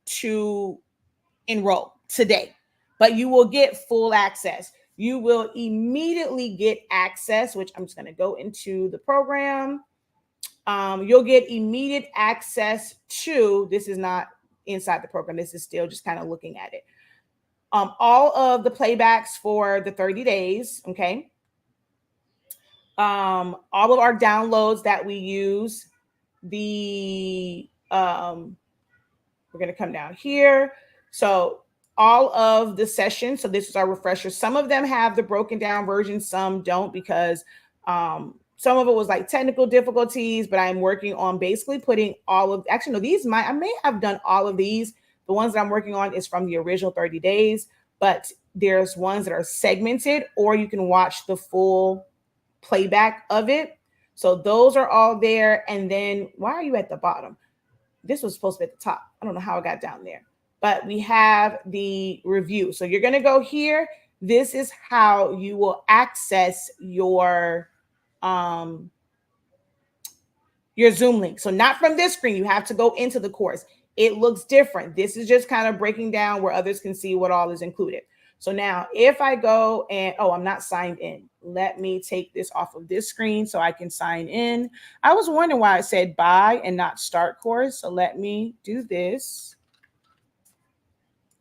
to enroll today, but you will get full access. You will immediately get access, which I'm just going to go into the program. You'll get immediate access to, this is not inside the program. This is still just kind of looking at it. All of the playbacks for the 30 days. Okay. All of our downloads that we use, we're going to come down here. So all of the sessions. So this is our refresher. Some of them have the broken down version. Some don't because some of it was like technical difficulties, but I'm working on basically putting all of, actually, no, I may have done all of these. The ones that I'm working on is from the original 30 days, but there's ones that are segmented, or you can watch the full playback of it. So those are all there. And then why are you at the bottom? This was supposed to be at the top. I don't know how it got down there, but we have the review. So you're going to go here. This is how you will access your Zoom link. So not from this screen, you have to go into the course. It looks different. This is just kind of breaking down where others can see what all is included. So now if I go and, I'm not signed in. Let me take this off of this screen so I can sign in. I was wondering why it said buy and not start course. So let me do this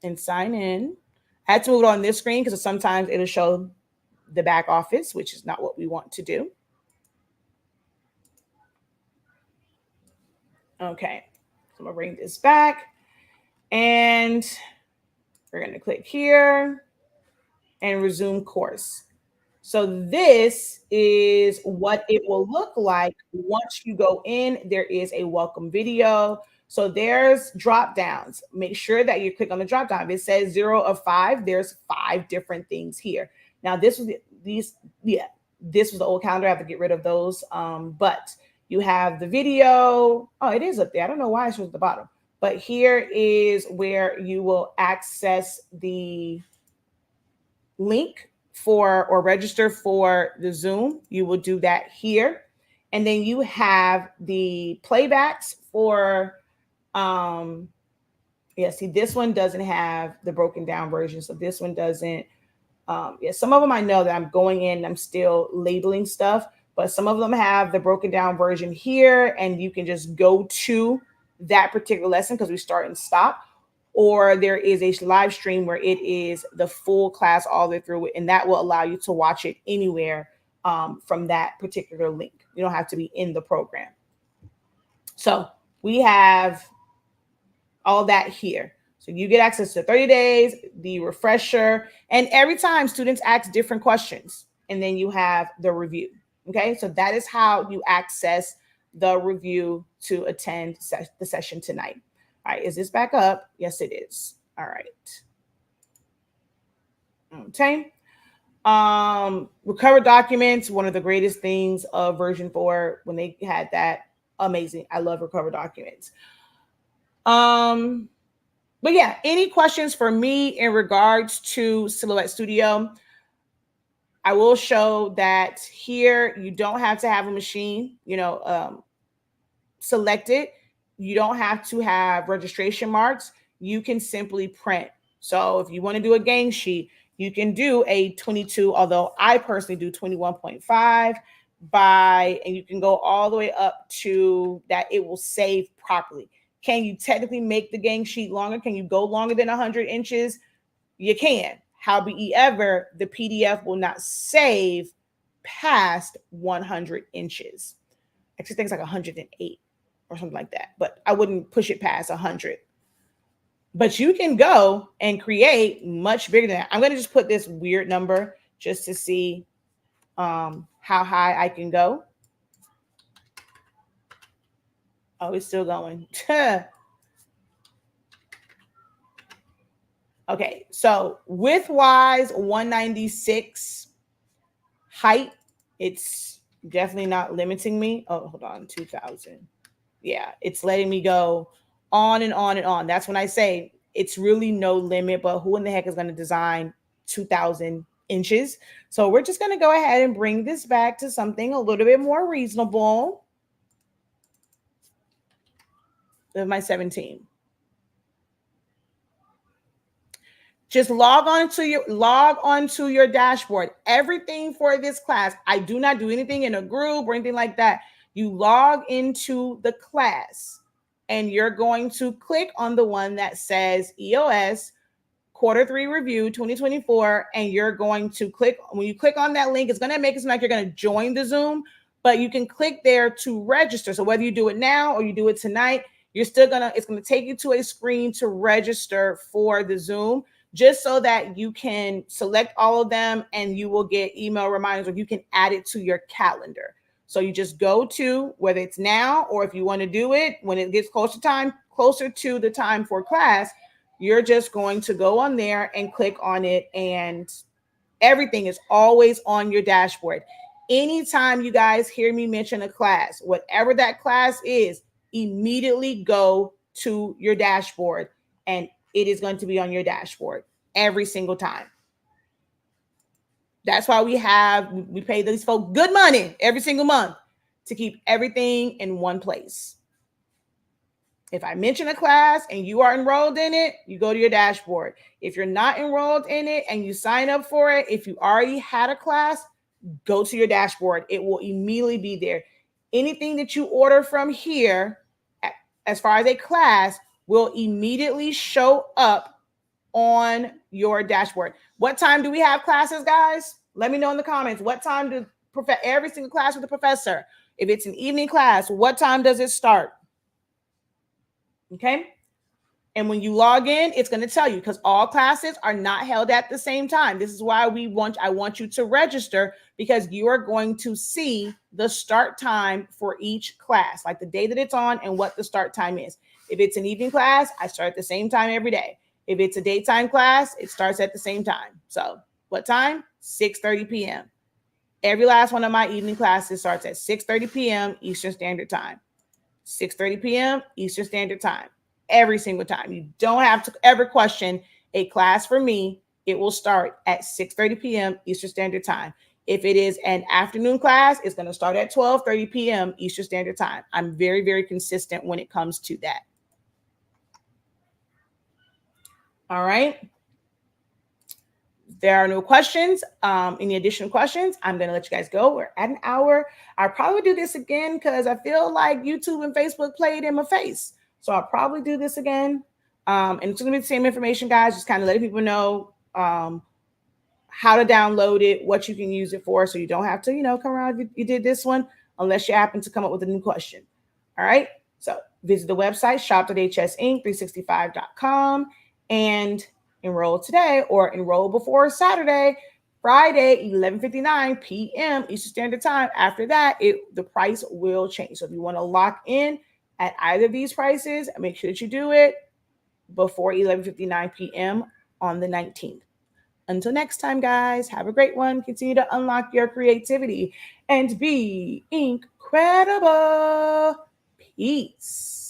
and sign in. I had to move it on this screen because sometimes it'll show the back office, which is not what we want to do. Okay, so I'm gonna bring this back and we're gonna click here and resume course. So this is what it will look like once you go in. There is a welcome video. So there's drop downs. Make sure that you click on the drop down. If it says 0 of 5, there's 5 different things here. Now this was this was the old calendar. I have to get rid of those. But you have the video. Oh, it is up there. I don't know why it shows at the bottom. But here is where you will access the link for or register for the Zoom, you will do that here. And then you have the playbacks for, yeah, see, this one doesn't have the broken down version. So this one doesn't. Yeah, some of them I know that I'm going in, I'm still labeling stuff, but some of them have the broken down version here, and you can just go to that particular lesson because we start and stop. Or there is a live stream where it is the full class all the way through, and that will allow you to watch it anywhere from that particular link. You don't have to be in the program. So we have all that here. So you get access to 30 days, the refresher, and every time students ask different questions, and then you have the review. Okay, so that is how you access the review to attend the session tonight. All right, is this back up? Yes, it is. All right. Okay. Recover documents, one of the greatest things of version 4 when they had that. Amazing. I love recover documents. But yeah, any questions for me in regards to Silhouette Studio? I will show that here you don't have to have a machine, selected. You don't have to have registration marks. You can simply print. So if you want to do a gang sheet, you can do a 22, although I personally do 21.5 and you can go all the way up to that it will save properly. Can you technically make the gang sheet longer? Can you go longer than 100 inches? You can. However, the PDF will not save past 100 inches. Actually, I think it's like 108 or something like that, but I wouldn't push it past 100. But you can go and create much bigger than that. I'm going to just put this weird number just to see how high I can go. Oh, it's still going. Okay, so width-wise, 196. Height, it's definitely not limiting me. Oh, hold on, 2,000. Yeah, it's letting me go on and on and on. That's when I say it's really no limit, but who in the heck is going to design 2,000 inches? So we're just going to go ahead and bring this back to something a little bit more reasonable. With my 17. Just log on to your dashboard. Everything for this class, I do not do anything in a group or anything like that. You log into the class and you're going to click on the one that says EOS Q3 Review 2024, and you're going to click. When you click on that link, it's going to make it seem like you're going to join the Zoom, but you can click there to register. So whether you do it now or you do it tonight, it's going to take you to a screen to register for the Zoom, just so that you can select all of them and you will get email reminders, or you can add it to your calendar. So you just go to, whether it's now or if you want to do it when it gets closer to the time for class, you're just going to go on there and click on it, and everything is always on your dashboard. Anytime you guys hear me mention a class, whatever that class is, immediately go to your dashboard and it is going to be on your dashboard every single time. That's why we pay these folks good money every single month to keep everything in one place. If I mention a class and you are enrolled in it, you go to your dashboard. If you're not enrolled in it and you sign up for it, if you already had a class, go to your dashboard. It will immediately be there. Anything that you order from here, as far as a class, will immediately show up on your dashboard. What time do we have classes, guys? Let me know in the comments. What time do every single class with the professor? If it's an evening class, what time does it start? Okay. And when you log in, it's going to tell you, because all classes are not held at the same time. This is why I want you to register, because you are going to see the start time for each class, like the day that it's on and what the start time is. If it's an evening class, I start at the same time every day. If it's a daytime class, it starts at the same time. So what time? 6:30 p.m. Every last one of my evening classes starts at 6:30 p.m. Eastern Standard Time. 6:30 p.m. Eastern Standard Time. Every single time. You don't have to ever question a class for me it will start at 6:30 p.m. Eastern Standard Time. If it is an afternoon class, it's going to start at 12:30 p.m. Eastern Standard Time. I'm very, very consistent when it comes to that. All right. There are no questions, any additional questions, I'm going to let you guys go. We're at an hour. I'll probably do this again because I feel like YouTube and Facebook played in my face. So I'll probably do this again. And it's going to be the same information, guys, just kind of letting people know how to download it, what you can use it for, so you don't have to, come around if you did this one, unless you happen to come up with a new question. All right. So visit the website, shop.hsink365.com, and enroll today or enroll before Saturday, Friday, 11:59 p.m. Eastern Standard Time. After that, the price will change. So if you want to lock in at either of these prices, make sure that you do it before 11:59 p.m. on the 19th. Until next time, guys, have a great one. Continue to unlock your creativity and be incredible. Peace.